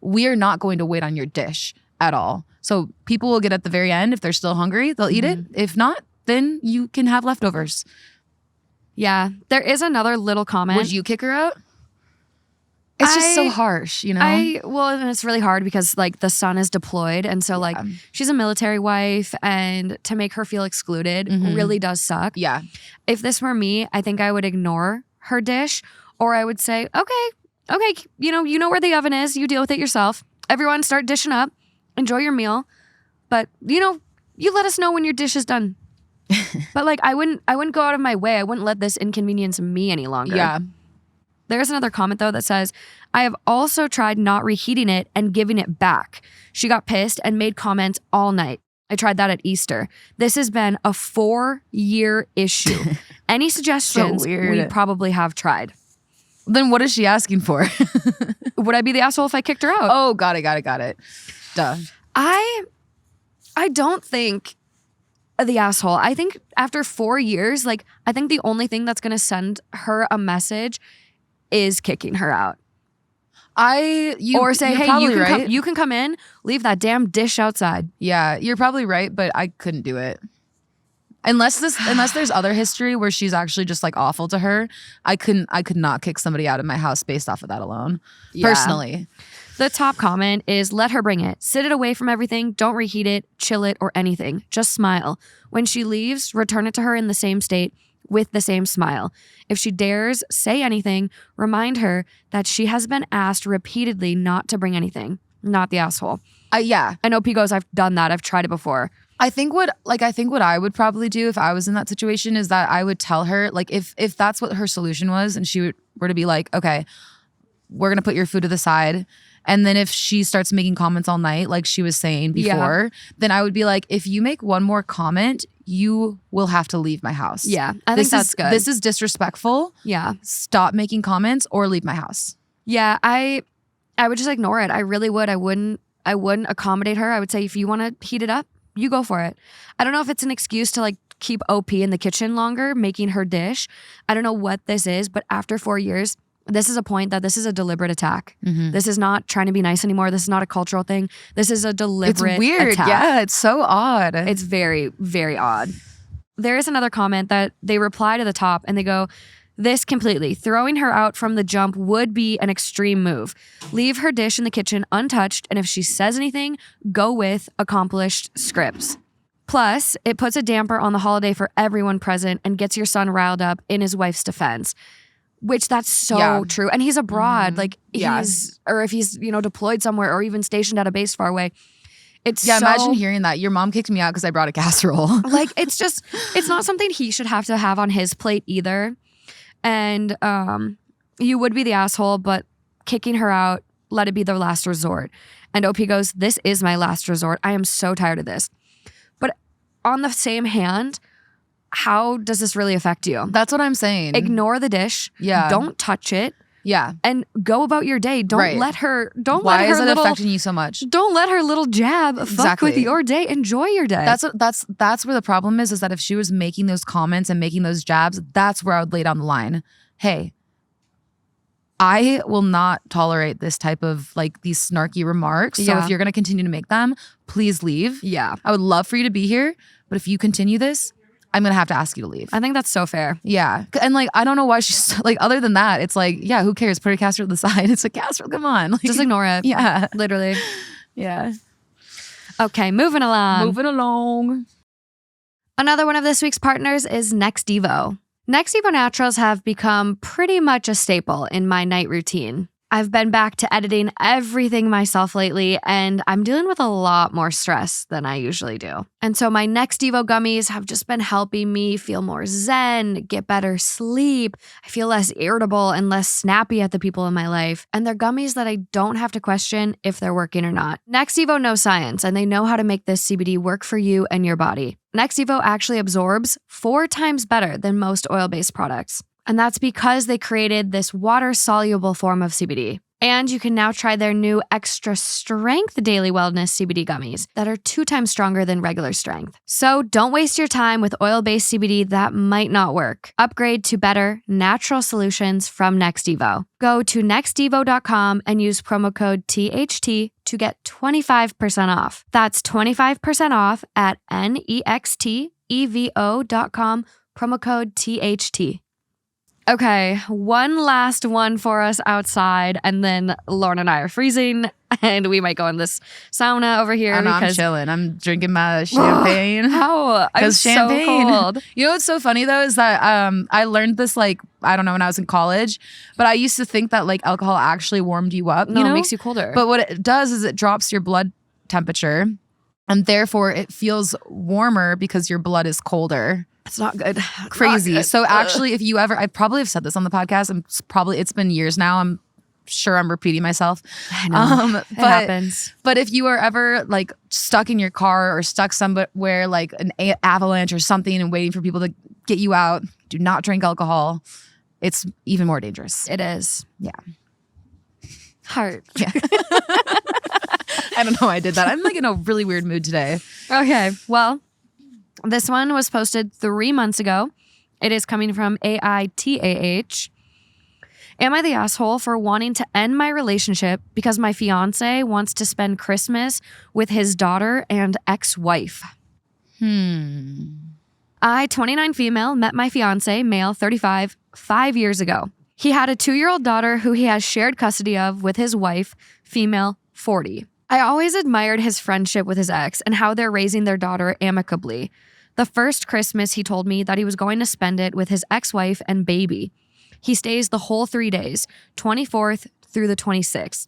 [SPEAKER 2] we are not going to wait on your dish at all. So people will get at the very end. If they're still hungry, they'll eat it. If not, then you can have leftovers.
[SPEAKER 1] Yeah. There is another little comment.
[SPEAKER 2] Would you kick her out? It's just so harsh,
[SPEAKER 1] Well, and it's really hard because like the son is deployed, and so like she's a military wife, and to make her feel excluded really does suck.
[SPEAKER 2] Yeah.
[SPEAKER 1] If this were me, I think I would ignore her dish, or I would say, okay, you know where the oven is. You deal with it yourself. Everyone start dishing up. Enjoy your meal. But you let us know when your dish is done. But like I wouldn't go out of my way. I wouldn't let this inconvenience me any longer.
[SPEAKER 2] Yeah.
[SPEAKER 1] There's another comment though that says, I have also tried not reheating it and giving it back. She got pissed and made comments all night. I tried that at Easter. This has been a 4-year issue. Any suggestions?
[SPEAKER 2] So weird.
[SPEAKER 1] We probably have tried.
[SPEAKER 2] Then what is she asking for?
[SPEAKER 1] Would I be the asshole if I kicked her out?
[SPEAKER 2] Oh, got it. Duh.
[SPEAKER 1] I don't think the asshole. I think after 4 years, like I think the only thing that's going to send her a message is kicking her out. Or say, hey, you can come in, leave that damn dish outside.
[SPEAKER 2] Yeah, you're probably right, but I couldn't do it. Unless there's other history where she's actually just like awful to her, I could not kick somebody out of my house based off of that alone. Yeah. Personally.
[SPEAKER 1] The top comment is, let her bring it. Sit it away from everything. Don't reheat it, chill it, or anything. Just smile. When she leaves, return it to her in the same state with the same smile. If she dares say anything, remind her that she has been asked repeatedly not to bring anything. Not the asshole.
[SPEAKER 2] Yeah.
[SPEAKER 1] I know P goes, I've done that. I've tried it before.
[SPEAKER 2] I think what I would probably do if I was in that situation is that I would tell her, like, if that's what her solution was and she were to be like, okay, we're going to put your food to the side And then if she starts making comments all night, like she was saying before, then I would be like, if you make one more comment, you will have to leave my house.
[SPEAKER 1] Yeah, I think that's good.
[SPEAKER 2] This is disrespectful.
[SPEAKER 1] Yeah.
[SPEAKER 2] Stop making comments or leave my house.
[SPEAKER 1] Yeah, I would just ignore it. I really would. I wouldn't accommodate her. I would say, if you want to heat it up, you go for it. I don't know if it's an excuse to like keep OP in the kitchen longer, making her dish. I don't know what this is, but after 4 years, this is a point that this is a deliberate attack. This is not trying to be nice anymore. This is not a cultural thing. This is a deliberate
[SPEAKER 2] It's weird.
[SPEAKER 1] attack.
[SPEAKER 2] Yeah, it's so odd.
[SPEAKER 1] It's very, very odd. There is another comment that they reply to the top and they go, this completely. Throwing her out from the jump would be an extreme move. Leave her dish in the kitchen untouched, and if she says anything, go with accomplished scripts. Plus, it puts a damper on the holiday for everyone present and gets your son riled up in his wife's defense. Which that's so true. And he's abroad. Like or if he's, deployed somewhere or even stationed at a base far away.
[SPEAKER 2] Imagine hearing that. Your mom kicked me out because I brought a casserole.
[SPEAKER 1] Like, it's not something he should have to have on his plate either. And you would be the asshole, but kicking her out, let it be the last resort. And OP goes, this is my last resort. I am so tired of this. But on the same hand, how does this really affect you?
[SPEAKER 2] That's what I'm saying.
[SPEAKER 1] Ignore the dish.
[SPEAKER 2] Yeah.
[SPEAKER 1] Don't touch it.
[SPEAKER 2] Yeah.
[SPEAKER 1] And go about your day. Don't let her
[SPEAKER 2] Why is it affecting you so much?
[SPEAKER 1] Don't let her little jab fuck with your day. Enjoy your day.
[SPEAKER 2] That's where the problem is that if she was making those comments and making those jabs, that's where I would lay down the line. Hey, I will not tolerate this type of like these snarky remarks. So if you're going to continue to make them, please leave.
[SPEAKER 1] Yeah.
[SPEAKER 2] I would love for you to be here. But if you continue this, I'm going to have to ask you to leave.
[SPEAKER 1] I think that's so fair.
[SPEAKER 2] Yeah. And like, I don't know why she's like, other than that, it's like, yeah, who cares? Put a casserole to the side. It's a casserole. Come on. Like,
[SPEAKER 1] just ignore it.
[SPEAKER 2] Yeah.
[SPEAKER 1] Literally.
[SPEAKER 2] Yeah.
[SPEAKER 1] Okay. Moving
[SPEAKER 2] along.
[SPEAKER 1] Another one of this week's partners is Next Evo. Next Evo Naturals have become pretty much a staple in my night routine. I've been back to editing everything myself lately, and I'm dealing with a lot more stress than I usually do. And so my Next Evo gummies have just been helping me feel more zen, get better sleep. I feel less irritable and less snappy at the people in my life. And they're gummies that I don't have to question if they're working or not. Next Evo knows science, and they know how to make this CBD work for you and your body. Next Evo actually absorbs 4 times better than most oil-based products. And that's because they created this water-soluble form of CBD. And you can now try their new extra strength daily wellness CBD gummies that are 2 times stronger than regular strength. So don't waste your time with oil-based CBD that might not work. Upgrade to better, natural solutions from Next Evo. Go to nextevo.com and use promo code THT to get 25% off. That's 25% off at nextevo.com, promo code THT. Okay, one last one for us outside, and then Lauren and I are freezing, and we might go in this sauna over here.
[SPEAKER 2] I'm chilling. I'm drinking my champagne.
[SPEAKER 1] How? I'm
[SPEAKER 2] champagne.
[SPEAKER 1] So cold.
[SPEAKER 2] You know what's so funny though is that I learned this like I don't know when I was in college, but I used to think that like alcohol actually warmed you up.
[SPEAKER 1] No,
[SPEAKER 2] you know?
[SPEAKER 1] It makes you colder.
[SPEAKER 2] But what it does is it drops your blood temperature, and therefore it feels warmer because your blood is colder.
[SPEAKER 1] It's not good.
[SPEAKER 2] Crazy.
[SPEAKER 1] Not good.
[SPEAKER 2] So actually, if you ever, I probably have said this on the podcast. It's been years now. I'm sure I'm repeating myself.
[SPEAKER 1] I know. It happens.
[SPEAKER 2] But if you are ever like stuck in your car or stuck somewhere like an avalanche or something and waiting for people to get you out, do not drink alcohol. It's even more dangerous.
[SPEAKER 1] It is.
[SPEAKER 2] Yeah.
[SPEAKER 1] Heart.
[SPEAKER 2] Yeah. I don't know why I did that. I'm like in a really weird mood today.
[SPEAKER 1] Okay. Well, this one was posted 3 months ago. It is coming from AITAH. Am I the asshole for wanting to end my relationship because my fiance wants to spend Christmas with his daughter and ex-wife? I, 29 female, met my fiance, male, 35, 5 years ago. He had a 2-year-old daughter who he has shared custody of with his wife, female, 40. I always admired his friendship with his ex and how they're raising their daughter amicably. The first Christmas, he told me that he was going to spend it with his ex-wife and baby. He stays the whole 3 days, 24th through the 26th.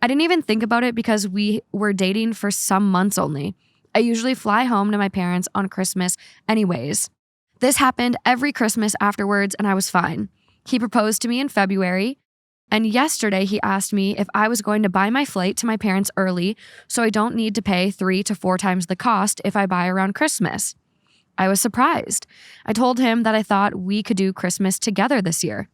[SPEAKER 1] I didn't even think about it because we were dating for some months only. I usually fly home to my parents on Christmas anyways. This happened every Christmas afterwards, and I was fine. He proposed to me in February, And yesterday he asked me if I was going to buy my flight to my parents early so I don't need to pay 3 to 4 times the cost if I buy around Christmas. I was surprised. I told him that I thought we could do Christmas together this year.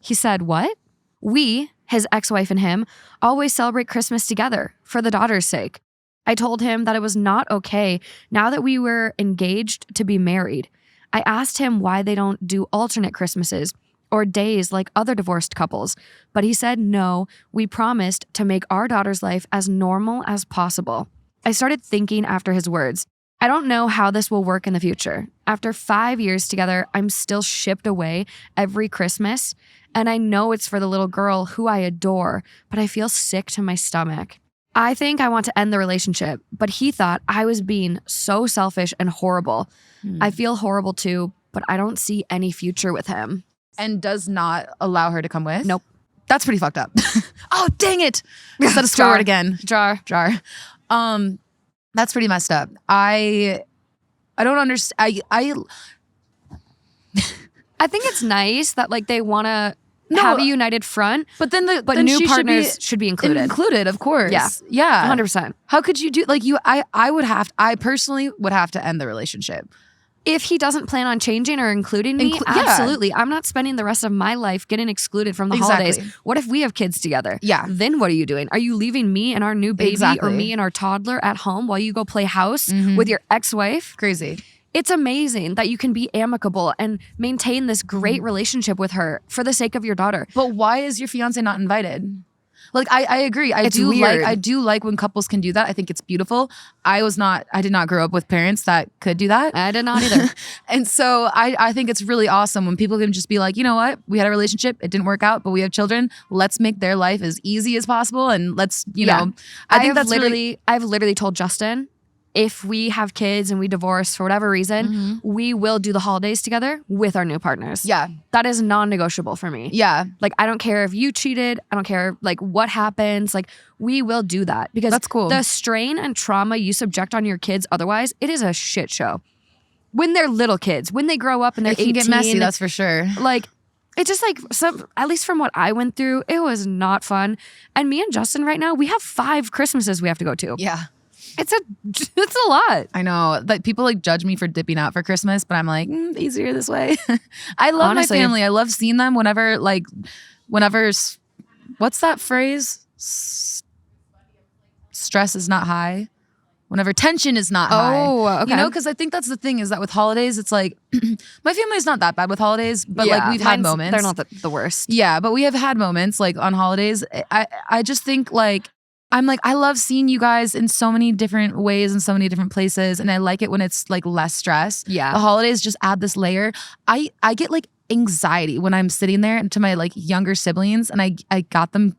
[SPEAKER 1] He said, "What?" We, his ex-wife and him, always celebrate Christmas together for the daughter's sake. I told him that it was not okay now that we were engaged to be married. I asked him why they don't do alternate Christmases or days like other divorced couples, but he said no, we promised to make our daughter's life as normal as possible. I started thinking after his words. I don't know how this will work in the future. After 5 years together, I'm still shipped away every Christmas, and I know it's for the little girl who I adore, but I feel sick to my stomach. I think I want to end the relationship, but he thought I was being so selfish and horrible. I feel horrible too, but I don't see any future with him.
[SPEAKER 2] And does not allow her to come with?
[SPEAKER 1] Nope.
[SPEAKER 2] That's pretty fucked up. Oh, dang it. Said a swear word again. Jar. That's pretty messed up. I don't understand.
[SPEAKER 1] I think it's nice that like they want to have a united front,
[SPEAKER 2] but then
[SPEAKER 1] new partners should be included.
[SPEAKER 2] Included, of course.
[SPEAKER 1] Yeah. 100%.
[SPEAKER 2] How could you do I personally would have to end the relationship.
[SPEAKER 1] If he doesn't plan on changing or including me, absolutely. I'm not spending the rest of my life getting excluded from the holidays. What if we have kids together?
[SPEAKER 2] Yeah.
[SPEAKER 1] Then what are you doing? Are you leaving me and our new baby or me and our toddler at home while you go play house with your ex-wife?
[SPEAKER 2] Crazy.
[SPEAKER 1] It's amazing that you can be amicable and maintain this great relationship with her for the sake of your daughter.
[SPEAKER 2] But why is your fiance not invited? Like, I agree. I do like when couples can do that. I think it's beautiful. I did not grow up with parents that could do that.
[SPEAKER 1] I did not either.
[SPEAKER 2] And so I think it's really awesome when people can just be like, you know what? We had a relationship. It didn't work out, but we have children. Let's make their life as easy as possible. And let's, you know, I think that's I've
[SPEAKER 1] literally told Justin, if we have kids and we divorce for whatever reason, we will do the holidays together with our new partners.
[SPEAKER 2] Yeah.
[SPEAKER 1] That is non-negotiable for me.
[SPEAKER 2] Yeah.
[SPEAKER 1] Like, I don't care if you cheated. I don't care, like, what happens. Like, we will do that. Because
[SPEAKER 2] that's cool.
[SPEAKER 1] The strain and trauma you subject on your kids otherwise, it is a shit show. When they're little kids, when they grow up and they're 18.
[SPEAKER 2] It can get messy, that's for sure.
[SPEAKER 1] Like, it's just like, at least from what I went through, it was not fun. And me and Justin right now, we have 5 Christmases we have to go to.
[SPEAKER 2] Yeah.
[SPEAKER 1] It's a lot.
[SPEAKER 2] I know. Like, people like judge me for dipping out for Christmas, but I'm like, easier this way. I love my family. I love seeing them whenever, what's that phrase? Stress is not high. Whenever tension is not high.
[SPEAKER 1] Oh, okay.
[SPEAKER 2] You know, because I think that's the thing is that with holidays, it's like, my family is not that bad with holidays, but like we've had moments.
[SPEAKER 1] They're not the worst.
[SPEAKER 2] Yeah, but we have had moments like on holidays. I just think like, I'm like, I love seeing you guys in so many different ways and so many different places. And I like it when it's like less stress.
[SPEAKER 1] Yeah.
[SPEAKER 2] The holidays just add this layer. I get like anxiety when I'm sitting there to my like younger siblings and I got them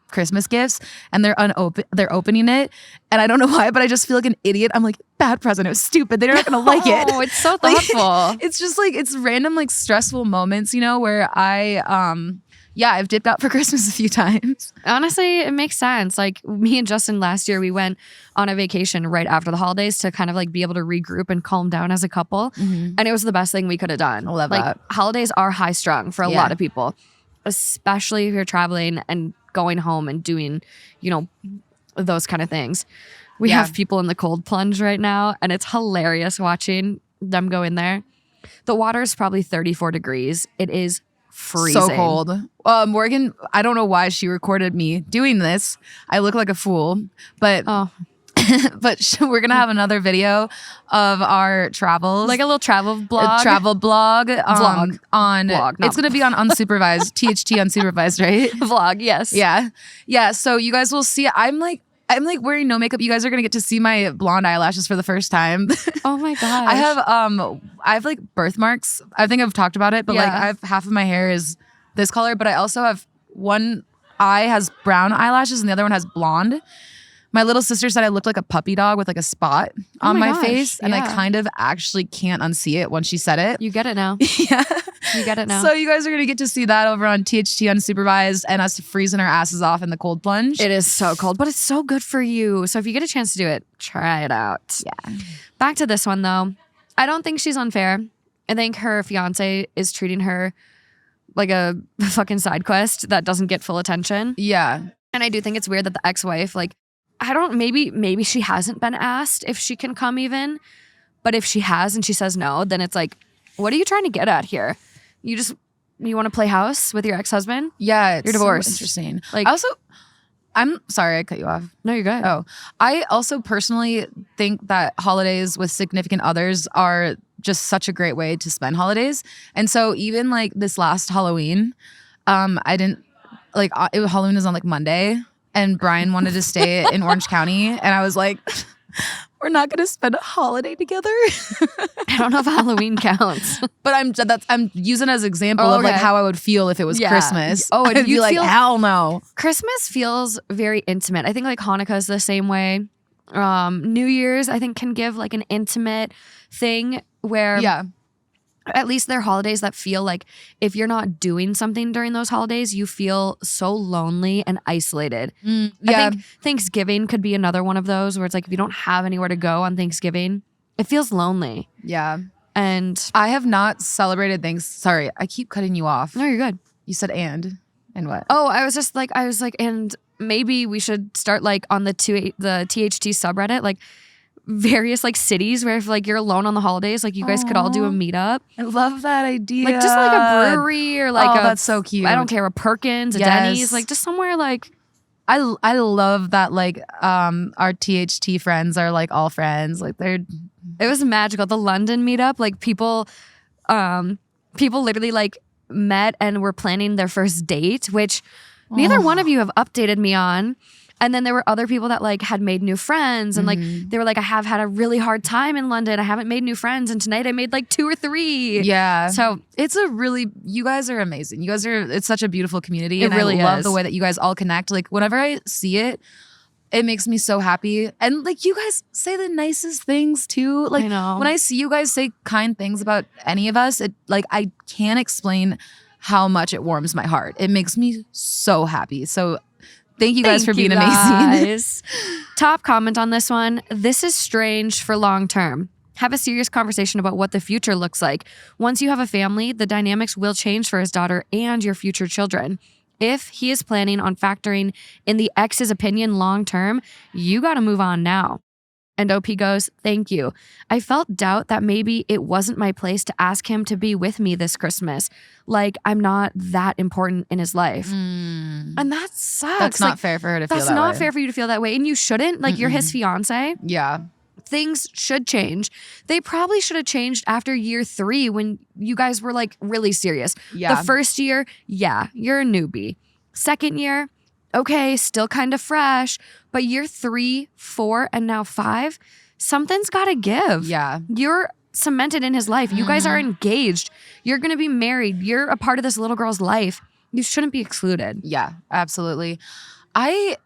[SPEAKER 2] Christmas gifts and they're opening it. And I don't know why, but I just feel like an idiot. I'm like, bad present. It was stupid. They're not going to like it.
[SPEAKER 1] Oh, it's so thoughtful.
[SPEAKER 2] Like, it's just like, it's random like stressful moments, you know, where I've dipped out for Christmas a few times.
[SPEAKER 1] Honestly, it makes sense. Like me and Justin last year, we went on a vacation right after the holidays to kind of like be able to regroup and calm down as a couple. And it was the best thing we could have done.
[SPEAKER 2] I love
[SPEAKER 1] like,
[SPEAKER 2] that.
[SPEAKER 1] Holidays are high strung for a lot of people, especially if you're traveling and going home and doing, you know, those kind of things. We have people in the cold plunge right now and it's hilarious watching them go in there. The water is probably 34 degrees. It is freezing.
[SPEAKER 2] So cold. Morgan, I don't know why she recorded me doing this. I look like a fool, but but we're gonna have another video of our travels,
[SPEAKER 1] like a little travel blog.
[SPEAKER 2] It's gonna be on unsupervised, THT unsupervised, right?
[SPEAKER 1] Vlog, yes.
[SPEAKER 2] Yeah. So you guys will see. I'm like wearing no makeup. You guys are gonna get to see my blonde eyelashes for the first time.
[SPEAKER 1] Oh my gosh.
[SPEAKER 2] I have like birthmarks. I think I've talked about it, but like I have half of my hair is this color, but I also have one eye has brown eyelashes and the other one has blonde. My little sister said I looked like a puppy dog with like a spot on my face. And I kind of actually can't unsee it when she said it.
[SPEAKER 1] You get it now.
[SPEAKER 2] Yeah.
[SPEAKER 1] You get it now.
[SPEAKER 2] So you guys are going to get to see that over on THT Unsupervised and us freezing our asses off in the cold plunge.
[SPEAKER 1] It is so cold, but it's so good for you. So if you get a chance to do it, try it out.
[SPEAKER 2] Yeah.
[SPEAKER 1] Back to this one though. I don't think she's unfair. I think her fiance is treating her like a fucking side quest that doesn't get full attention.
[SPEAKER 2] Yeah.
[SPEAKER 1] And I do think it's weird that the ex-wife, like, maybe she hasn't been asked if she can come even. But if she has and she says no, then it's like, what are you trying to get at here? You want to play house with your ex-husband?
[SPEAKER 2] Yeah, it's
[SPEAKER 1] You're divorced.
[SPEAKER 2] So interesting.
[SPEAKER 1] Like,
[SPEAKER 2] I'm sorry I cut you off.
[SPEAKER 1] No, you're good.
[SPEAKER 2] Oh, I also personally think that holidays with significant others are just such a great way to spend holidays. And so even like this last Halloween, I didn't like Halloween was on like Monday, and Brian wanted to stay in Orange County, and I was like, we're not going to spend a holiday together.
[SPEAKER 1] I don't know if Halloween counts.
[SPEAKER 2] But I'm using it as an example of like how I would feel if it was Christmas.
[SPEAKER 1] Oh, and
[SPEAKER 2] I'd be like, hell no.
[SPEAKER 1] Christmas feels very intimate. I think like Hanukkah is the same way. New Year's, I think, can give like an intimate thing where at least they're holidays that feel like if you're not doing something during those holidays, you feel so lonely and isolated. I think Thanksgiving could be another one of those where it's like if you don't have anywhere to go on Thanksgiving, it feels lonely.
[SPEAKER 2] Yeah.
[SPEAKER 1] And
[SPEAKER 2] I have not celebrated Sorry, I keep cutting you off.
[SPEAKER 1] No, you're good.
[SPEAKER 2] You said and what?
[SPEAKER 1] Oh, I was like, and maybe we should start like on the THT subreddit, like various like cities where if like you're alone on the holidays, like you guys could all do a meetup.
[SPEAKER 2] I love that idea.
[SPEAKER 1] Like just like a brewery or like
[SPEAKER 2] that's so cute.
[SPEAKER 1] I don't care, a Perkins, a Denny's, like just somewhere like.
[SPEAKER 2] I love that like our THT friends are like all friends. Like it
[SPEAKER 1] was magical. The London meetup, like people literally like met and were planning their first date, which neither one of you have updated me on. And then there were other people that like had made new friends and like they were like, I have had a really hard time in London. I haven't made new friends. And tonight I made like 2 or 3.
[SPEAKER 2] Yeah.
[SPEAKER 1] So
[SPEAKER 2] you guys are amazing. It's such a beautiful community.
[SPEAKER 1] It really
[SPEAKER 2] I love
[SPEAKER 1] is.
[SPEAKER 2] the way that you guys all connect. Like whenever I see it, it makes me so happy. And like you guys say the nicest things too. Like
[SPEAKER 1] I know.
[SPEAKER 2] When I see you guys say kind things about any of us, it like I can't explain how much it warms my heart. It makes me so happy. So thank you guys for being amazing.
[SPEAKER 1] Top comment on this one. This is strange for long term. Have a serious conversation about what the future looks like. Once you have a family, the dynamics will change for his daughter and your future children. If he is planning on factoring in the ex's opinion long term, you got to move on now. And OP goes, thank you. I felt doubt that maybe it wasn't my place to ask him to be with me this Christmas. Like I'm not that important in his life. And that sucks.
[SPEAKER 2] That's not fair for her to feel that way.
[SPEAKER 1] That's not fair for you to feel that way. And you shouldn't. Like you're his fiance.
[SPEAKER 2] Yeah.
[SPEAKER 1] Things should change. They probably should have changed after year 3 when you guys were like really serious.
[SPEAKER 2] Yeah.
[SPEAKER 1] The first year, you're a newbie. Second year, okay, still kind of fresh. But year 3, 4, and now 5, something's got to give.
[SPEAKER 2] Yeah.
[SPEAKER 1] You're cemented in his life. You guys are engaged. You're going to be married. You're a part of this little girl's life. You shouldn't be excluded.
[SPEAKER 2] Yeah, absolutely. I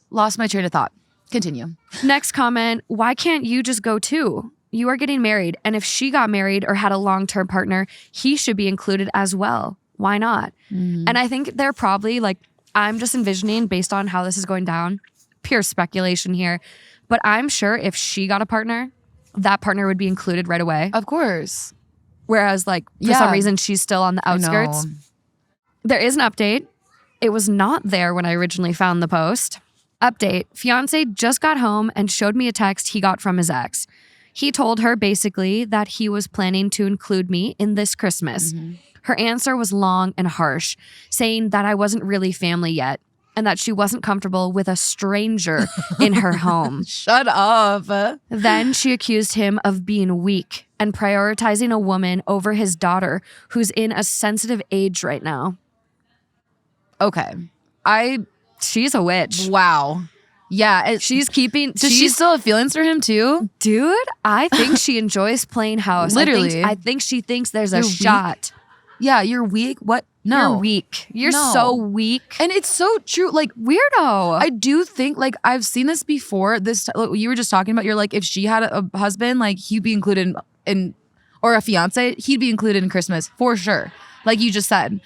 [SPEAKER 2] lost my train of thought. Continue.
[SPEAKER 1] Next comment, why can't you just go too? You are getting married, and if she got married or had a long-term partner, he should be included as well. Why not? And I think they're probably like, I'm just envisioning based on how this is going down, pure speculation here, but I'm sure if she got a partner, that partner would be included right away.
[SPEAKER 2] Of course.
[SPEAKER 1] Whereas like for some reason she's still on the outskirts. There is an update. It was not there when I originally found the post. Update, fiance just got home and showed me a text he got from his ex. He told her basically that he was planning to include me in this Christmas. Her answer was long and harsh, saying that I wasn't really family yet and that she wasn't comfortable with a stranger in her home.
[SPEAKER 2] Shut up.
[SPEAKER 1] Then she accused him of being weak and prioritizing a woman over his daughter, who's in a sensitive age right now.
[SPEAKER 2] Okay.
[SPEAKER 1] She's a witch.
[SPEAKER 2] Wow. Yeah.
[SPEAKER 1] She's keeping...
[SPEAKER 2] Does she still have feelings for him too?
[SPEAKER 1] Dude, I think she enjoys playing house.
[SPEAKER 2] Literally.
[SPEAKER 1] I think she thinks there's a shot.
[SPEAKER 2] Yeah, you're weak. What? No.
[SPEAKER 1] You're weak. You're so weak.
[SPEAKER 2] And it's so true. Like,
[SPEAKER 1] weirdo.
[SPEAKER 2] I do think, like, I've seen this before. You were just talking about, you're like, if she had a husband, like, he'd be included in or a fiance, he'd be included in Christmas for sure. Like you just said.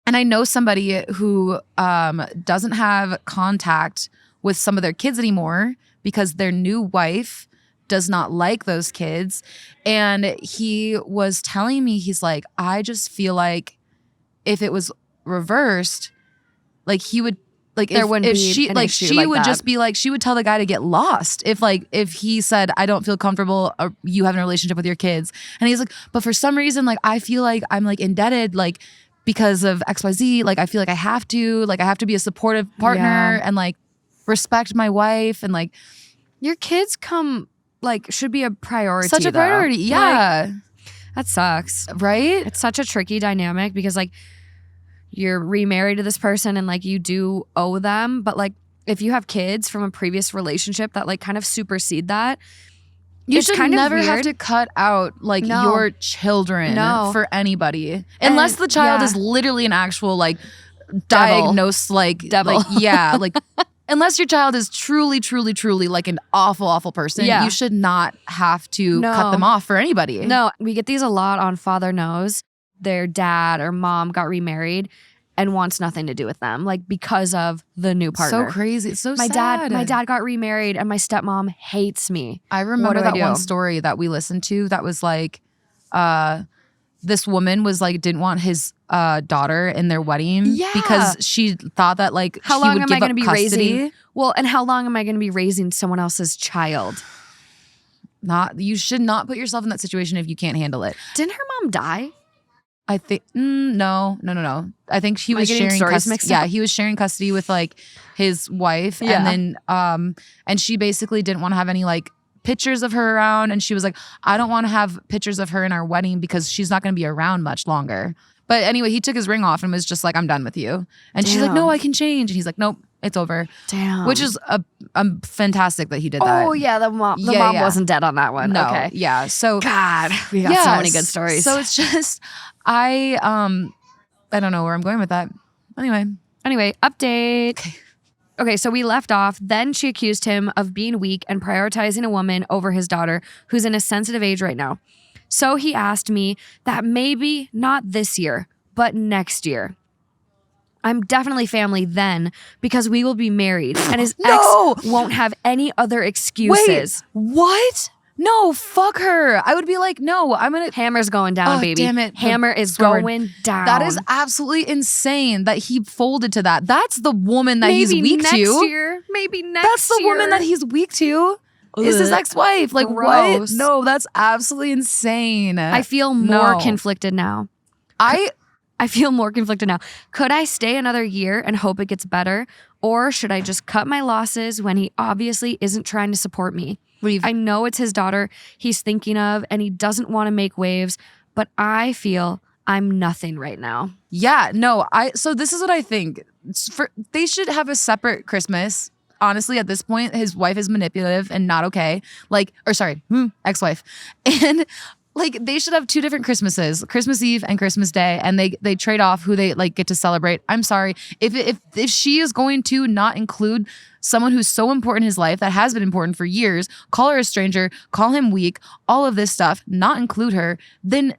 [SPEAKER 2] And I know somebody who doesn't have contact with some of their kids anymore because their new wife does not like those kids. And he was telling me, he's like, I just feel like if it was reversed, like he would, like
[SPEAKER 1] There
[SPEAKER 2] if,
[SPEAKER 1] wouldn't
[SPEAKER 2] if
[SPEAKER 1] be
[SPEAKER 2] she
[SPEAKER 1] an
[SPEAKER 2] like
[SPEAKER 1] issue
[SPEAKER 2] she
[SPEAKER 1] like
[SPEAKER 2] would
[SPEAKER 1] that.
[SPEAKER 2] just be like, she would tell the guy to get lost if he said, I don't feel comfortable you having a relationship with your kids. And he's like, but for some reason, like I feel like I'm like indebted, like because of XYZ, like I feel like I have to be a supportive partner
[SPEAKER 1] Yeah.
[SPEAKER 2] and like respect my wife, and like
[SPEAKER 1] Your kids should be a priority.
[SPEAKER 2] such a
[SPEAKER 1] though.
[SPEAKER 2] priority. Yeah.
[SPEAKER 1] That sucks.
[SPEAKER 2] Right?
[SPEAKER 1] It's such a tricky dynamic because like you're remarried to this person and like you do owe them, but like if you have kids from a previous relationship that like kind of supersede that,
[SPEAKER 2] You
[SPEAKER 1] it's
[SPEAKER 2] should
[SPEAKER 1] kind of
[SPEAKER 2] never have
[SPEAKER 1] weird.
[SPEAKER 2] to cut out like
[SPEAKER 1] No.
[SPEAKER 2] your children
[SPEAKER 1] No.
[SPEAKER 2] for anybody. Unless
[SPEAKER 1] And-
[SPEAKER 2] the child
[SPEAKER 1] yeah.
[SPEAKER 2] is literally an actual like diagnosed like
[SPEAKER 1] Devil.
[SPEAKER 2] like yeah, like unless your child is truly, truly, truly like an awful, awful person,
[SPEAKER 1] Yeah.
[SPEAKER 2] you should not have to
[SPEAKER 1] No.
[SPEAKER 2] cut them off for anybody.
[SPEAKER 1] No, we get these a lot on Father Knows. Their dad or mom got remarried and wants nothing to do with them, like because of the new partner.
[SPEAKER 2] So crazy. It's so
[SPEAKER 1] My
[SPEAKER 2] sad.
[SPEAKER 1] dad got remarried and my stepmom hates me.
[SPEAKER 2] I remember
[SPEAKER 1] do I
[SPEAKER 2] that one
[SPEAKER 1] do?
[SPEAKER 2] story that we listened to that was like this woman was like didn't want his daughter in their wedding
[SPEAKER 1] Yeah.
[SPEAKER 2] because she thought that like
[SPEAKER 1] How
[SPEAKER 2] he
[SPEAKER 1] long
[SPEAKER 2] would
[SPEAKER 1] am
[SPEAKER 2] give
[SPEAKER 1] I going to
[SPEAKER 2] up
[SPEAKER 1] be
[SPEAKER 2] custody.
[SPEAKER 1] raising? Well, and how long am I going to be raising someone else's child?
[SPEAKER 2] You should not put yourself in that situation if you can't handle it.
[SPEAKER 1] Didn't her mom die?
[SPEAKER 2] I think no. I think he
[SPEAKER 1] Am I
[SPEAKER 2] was
[SPEAKER 1] getting
[SPEAKER 2] sharing
[SPEAKER 1] stories
[SPEAKER 2] custody.
[SPEAKER 1] mixed
[SPEAKER 2] Yeah,
[SPEAKER 1] up?
[SPEAKER 2] he was sharing custody with like his wife,
[SPEAKER 1] Yeah.
[SPEAKER 2] and then and she basically didn't want to have any like pictures of her around, and she was like, I don't want to have pictures of her in our wedding because she's not going to be around much longer. But anyway, he took his ring off and was just like, I'm done with you. And she's like, no,
[SPEAKER 1] Damn.
[SPEAKER 2] I can change. And he's like, nope, it's over.
[SPEAKER 1] Damn.
[SPEAKER 2] Which is fantastic that he did that.
[SPEAKER 1] oh yeah, the mom
[SPEAKER 2] Yeah, yeah.
[SPEAKER 1] wasn't dead on that one.
[SPEAKER 2] No,
[SPEAKER 1] Okay.
[SPEAKER 2] yeah. So
[SPEAKER 1] God, we got so many good stories.
[SPEAKER 2] So it's just I don't know where I'm going with that.
[SPEAKER 1] Anyway, update. Okay, so we left off. Then she accused him of being weak and prioritizing a woman over his daughter, who's in a sensitive age right now. So he asked me that maybe not this year, but next year. I'm definitely family then because we will be married and his
[SPEAKER 2] No!
[SPEAKER 1] ex won't have any other excuses.
[SPEAKER 2] Wait, what? No, fuck her. I would be like, no, I'm gonna.
[SPEAKER 1] Hammer's going down,
[SPEAKER 2] Oh,
[SPEAKER 1] baby.
[SPEAKER 2] damn it.
[SPEAKER 1] Hammer is
[SPEAKER 2] Squidward.
[SPEAKER 1] going down.
[SPEAKER 2] That is absolutely insane that he folded to that. That's the woman that
[SPEAKER 1] maybe
[SPEAKER 2] he's weak
[SPEAKER 1] next
[SPEAKER 2] to.
[SPEAKER 1] year. Maybe next
[SPEAKER 2] That's the woman that he's weak to. Is his
[SPEAKER 1] Ugh.
[SPEAKER 2] ex-wife. Like,
[SPEAKER 1] Gross.
[SPEAKER 2] what? No, that's absolutely insane.
[SPEAKER 1] I feel more
[SPEAKER 2] No.
[SPEAKER 1] conflicted now.
[SPEAKER 2] I
[SPEAKER 1] feel more conflicted now. Could I stay another year and hope it gets better? Or should I just cut my losses when he obviously isn't trying to support me? I know it's his daughter he's thinking of and he doesn't want to make waves, but I feel I'm nothing right now.
[SPEAKER 2] Yeah, no, so this is what I think. They should have a separate Christmas. Honestly, at this point, his wife is manipulative and not okay. Ex-wife. And like they should have two different Christmases, Christmas Eve and Christmas Day, and they trade off who they like get to celebrate. I'm sorry. If she is going to not include someone who's so important in his life that has been important for years, call her a stranger, call him weak, all of this stuff, not include her, then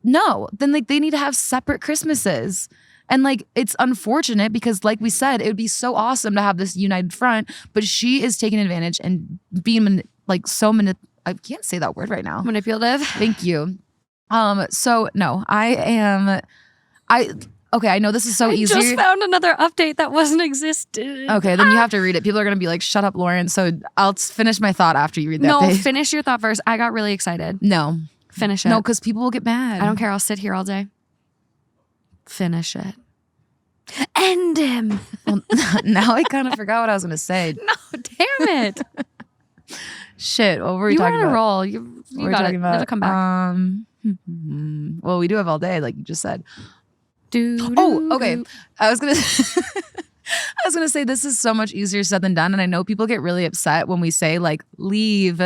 [SPEAKER 2] no. Then like they need to have separate Christmases. And like it's unfortunate because like we said, it would be so awesome to have this united front, but she is taking advantage and being I can't say that word right now.
[SPEAKER 1] Manipulative.
[SPEAKER 2] Thank you. So no, I know this is so easy.
[SPEAKER 1] I just found another update that wasn't existed.
[SPEAKER 2] Okay, then you have to read it. People are going to be like, shut up, Lauren. So I'll finish my thought after you read that.
[SPEAKER 1] No,
[SPEAKER 2] update.
[SPEAKER 1] finish your thought first. I got really excited.
[SPEAKER 2] No.
[SPEAKER 1] Finish it.
[SPEAKER 2] No, because people will get mad.
[SPEAKER 1] I don't care. I'll sit here all day. Finish it. End him.
[SPEAKER 2] Well, now I kind of forgot what I was going to say.
[SPEAKER 1] No, damn it.
[SPEAKER 2] Shit, what were we
[SPEAKER 1] You were
[SPEAKER 2] talking
[SPEAKER 1] on a
[SPEAKER 2] about?
[SPEAKER 1] roll. You
[SPEAKER 2] What were we
[SPEAKER 1] got it.
[SPEAKER 2] talking about?
[SPEAKER 1] It'll come back.
[SPEAKER 2] Well, we do have all day, like you just said.
[SPEAKER 1] Oh,
[SPEAKER 2] Okay. I was gonna say this is so much easier said than done, and I know people get really upset when we say like leave,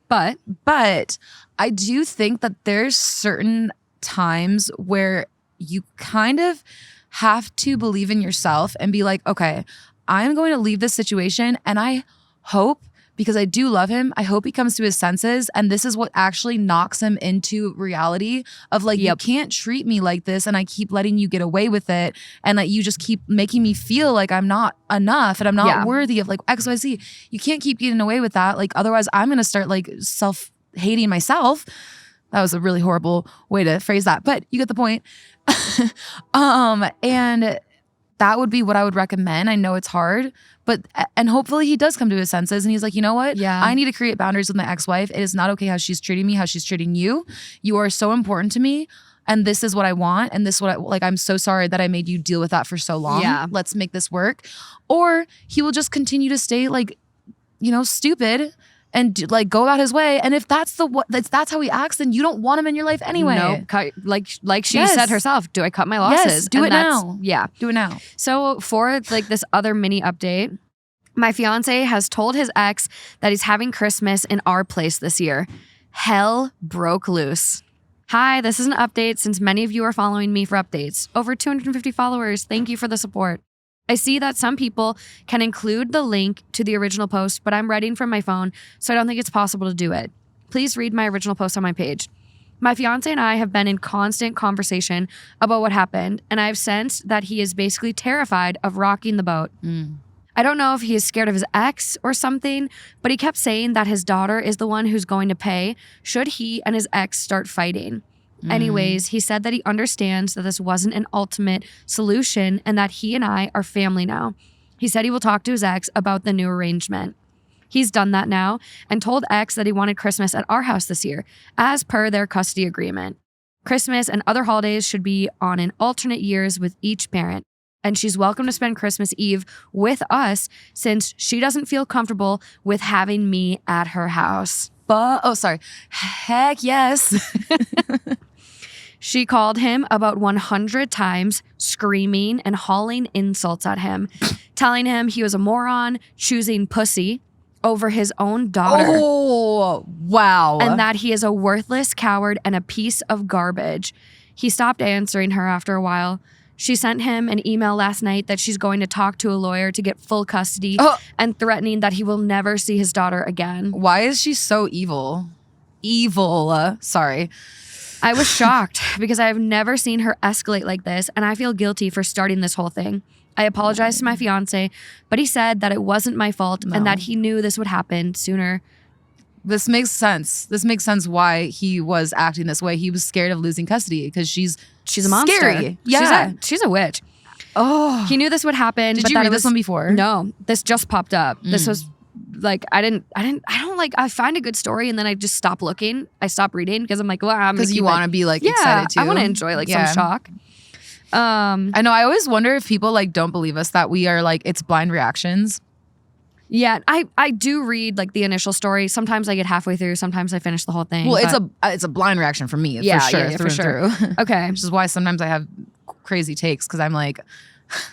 [SPEAKER 2] but I do think that there's certain times where you kind of have to believe in yourself and be like, okay, I'm going to leave this situation, and I hope because I do love him. I hope he comes to his senses. And this is what actually knocks him into reality of like, you can't treat me like this. And I keep letting you get away with it. And like, you just keep making me feel like I'm not enough and I'm not worthy of like XYZ. You can't keep getting away with that. Like, otherwise I'm going to start like self-hating myself. That was a really horrible way to phrase that, but you get the point. And that would be what I would recommend. I know it's hard, and hopefully he does come to his senses and he's like, you know what?
[SPEAKER 1] Yeah.
[SPEAKER 2] I need to create boundaries with my ex-wife. It is not okay how she's treating me, how she's treating you. You are so important to me. And this is what I want. And this is what I'm so sorry that I made you deal with that for so long.
[SPEAKER 1] Yeah.
[SPEAKER 2] Let's make this work. Or he will just continue to stay like, stupid and like go about his way. And if that's how he acts, then you don't want him in your life anyway.
[SPEAKER 1] No, like she said herself, do I cut my losses?
[SPEAKER 2] Yes, do it now.
[SPEAKER 1] Yeah.
[SPEAKER 2] Do it now.
[SPEAKER 1] So for like this other mini update, my fiance has told his ex that he's having Christmas in our place this year. Hell broke loose. Hi, this is an update since many of you are following me for updates. Over 250 followers. Thank you for the support. I see that some people can include the link to the original post, but I'm writing from my phone, so I don't think it's possible to do it. Please read my original post on my page. My fiance and I have been in constant conversation about what happened, and I've sensed that he is basically terrified of rocking the boat. I don't know if he is scared of his ex or something, but he kept saying that his daughter is the one who's going to pay should he and his ex start fighting. Anyways, he said that he understands that this wasn't an ultimate solution and that he and I are family now. He said he will talk to his ex about the new arrangement. He's done that now and told ex that he wanted Christmas at our house this year, as per their custody agreement. Christmas and other holidays should be on in alternate years with each parent, and she's welcome to spend Christmas Eve with us since she doesn't feel comfortable with having me at her house.
[SPEAKER 2] Heck yes.
[SPEAKER 1] She called him about 100 times, screaming and hauling insults at him, telling him he was a moron, choosing pussy over his own daughter.
[SPEAKER 2] Oh, wow.
[SPEAKER 1] And that he is a worthless coward and a piece of garbage. He stopped answering her after a while. She sent him an email last night that she's going to talk to a lawyer to get full custody and threatening that he will never see his daughter again.
[SPEAKER 2] Why is she so evil? Sorry.
[SPEAKER 1] I was shocked because I have never seen her escalate like this, and I feel guilty for starting this whole thing. I apologized to my fiance, but he said that it wasn't my fault and that he knew this would happen sooner.
[SPEAKER 2] This makes sense. This makes sense why he was acting this way. He was scared of losing custody because she's
[SPEAKER 1] a monster.
[SPEAKER 2] Scary. Yeah.
[SPEAKER 1] She's a witch.
[SPEAKER 2] Oh.
[SPEAKER 1] He knew this would happen.
[SPEAKER 2] Did you read this one before?
[SPEAKER 1] No, this just popped up. This was like, I find a good story and then I just stop looking. I stop reading because I'm like, well,
[SPEAKER 2] because you want to be like excited too.
[SPEAKER 1] I want to enjoy some shock.
[SPEAKER 2] I know. I always wonder if people like don't believe us that we are like, it's blind reactions.
[SPEAKER 1] Yeah, I do read like the initial story. Sometimes I get halfway through. Sometimes I finish the whole thing.
[SPEAKER 2] Well, it's a blind reaction for me, for sure.
[SPEAKER 1] Okay,
[SPEAKER 2] which is why sometimes I have crazy takes because I'm like,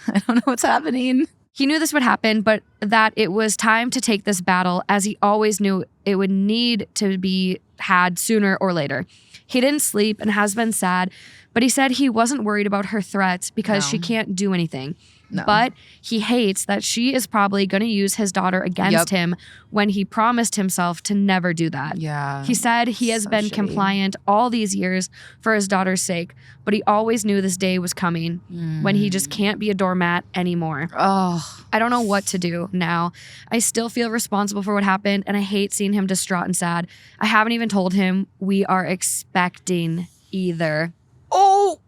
[SPEAKER 2] I don't know what's happening.
[SPEAKER 1] He knew this would happen, but that it was time to take this battle, as he always knew it would need to be had sooner or later. He didn't sleep and has been sad, but he said he wasn't worried about her threats because she can't do anything. No. But he hates that she is probably going to use his daughter against him when he promised himself to never do that.
[SPEAKER 2] Yeah.
[SPEAKER 1] He said he has been compliant all these years for his daughter's sake, but he always knew this day was coming when he just can't be a doormat anymore.
[SPEAKER 2] Oh,
[SPEAKER 1] I don't know what to do now. I still feel responsible for what happened, and I hate seeing him distraught and sad. I haven't even told him we are expecting either.
[SPEAKER 2] Oh,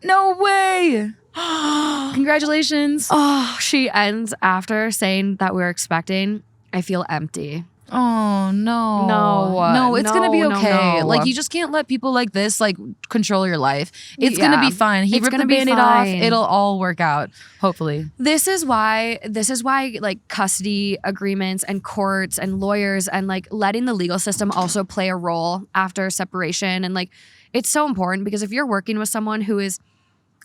[SPEAKER 2] no way. Congratulations.
[SPEAKER 1] Oh, she ends after saying that we're expecting. I feel empty.
[SPEAKER 2] Oh, no. No, it's going to be okay.
[SPEAKER 1] No.
[SPEAKER 2] Like, you just can't let people like this, like, control your life. It's going to be fine. He ripped the Band-Aid off. It'll all work out, hopefully.
[SPEAKER 1] This is why, like, custody agreements and courts and lawyers and, like, letting the legal system also play a role after separation. And, like, it's so important because if you're working with someone who is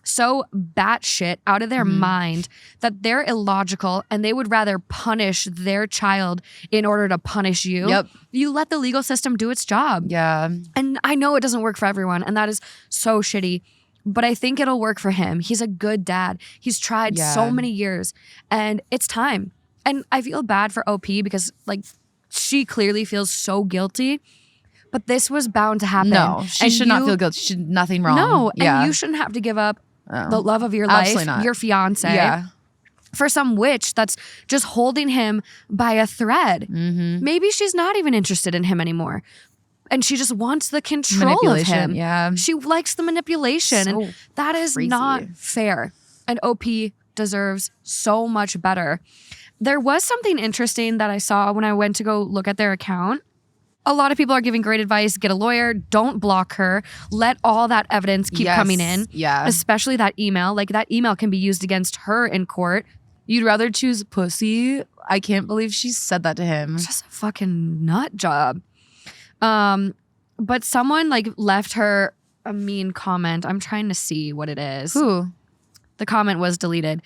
[SPEAKER 1] so batshit out of their mind that they're illogical and they would rather punish their child in order to punish you.
[SPEAKER 2] Yep.
[SPEAKER 1] You let the legal system do its job.
[SPEAKER 2] Yeah.
[SPEAKER 1] And I know it doesn't work for everyone, and that is so shitty, but I think it'll work for him. He's a good dad. He's tried so many years, and it's time. And I feel bad for OP because, like, she clearly feels so guilty. But this was bound to happen.
[SPEAKER 2] No, she
[SPEAKER 1] And
[SPEAKER 2] should not feel guilty. She did nothing wrong.
[SPEAKER 1] No,
[SPEAKER 2] yeah.
[SPEAKER 1] and you shouldn't have to give up
[SPEAKER 2] Oh.
[SPEAKER 1] the love of your life,
[SPEAKER 2] Absolutely not.
[SPEAKER 1] your fiance,
[SPEAKER 2] Yeah.
[SPEAKER 1] for some witch that's just holding him by a thread.
[SPEAKER 2] Mm-hmm.
[SPEAKER 1] Maybe she's not even interested in him anymore. And she just wants the control of him.
[SPEAKER 2] Yeah.
[SPEAKER 1] She likes the manipulation.
[SPEAKER 2] So
[SPEAKER 1] and that is
[SPEAKER 2] crazy.
[SPEAKER 1] not fair. And OP deserves so much better. There was something interesting that I saw when I went to go look at their account. A lot of people are giving great advice. Get a lawyer. Don't block her. Let all that evidence keep coming in.
[SPEAKER 2] Yeah.
[SPEAKER 1] Especially that email. Like that email can be used against her in court.
[SPEAKER 2] You'd rather choose pussy? I can't believe she said that to him.
[SPEAKER 1] Just a fucking nut job. But someone like left her a mean comment. I'm trying to see what it is.
[SPEAKER 2] Who?
[SPEAKER 1] The comment was deleted.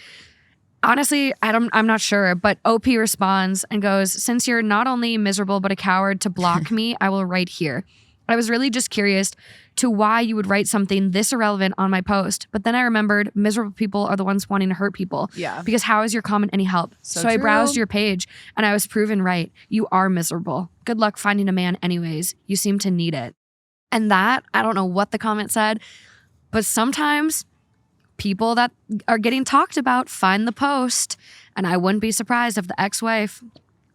[SPEAKER 1] Honestly, I'm not sure, but OP responds and goes, "Since you're not only miserable but a coward to block me, I will write here. I was really just curious to why you would write something this irrelevant on my post. But then I remembered miserable people are the ones wanting to hurt people.
[SPEAKER 2] Yeah.
[SPEAKER 1] Because how is your comment any help? So I browsed
[SPEAKER 2] true.
[SPEAKER 1] your page and I was proven right. You are miserable. Good luck finding a man anyways. You seem to need it." And that, I don't know what the comment said, but sometimes people that are getting talked about find the post. And I wouldn't be surprised if the ex-wife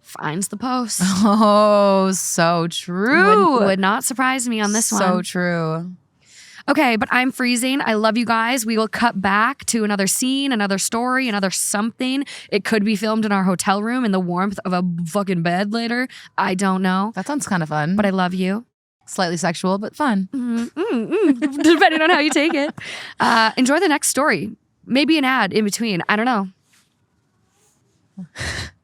[SPEAKER 1] finds the post.
[SPEAKER 2] Oh, so true.
[SPEAKER 1] Would not surprise me on this one.
[SPEAKER 2] So true.
[SPEAKER 1] Okay, but I'm freezing. I love you guys. We will cut back to another scene, another story, another something. It could be filmed in our hotel room in the warmth of a fucking bed later. I don't know.
[SPEAKER 2] That sounds kind of fun.
[SPEAKER 1] But I love you.
[SPEAKER 2] Slightly sexual, but fun.
[SPEAKER 1] Depending on how you take it. Enjoy the next story. Maybe an ad in between. I don't know.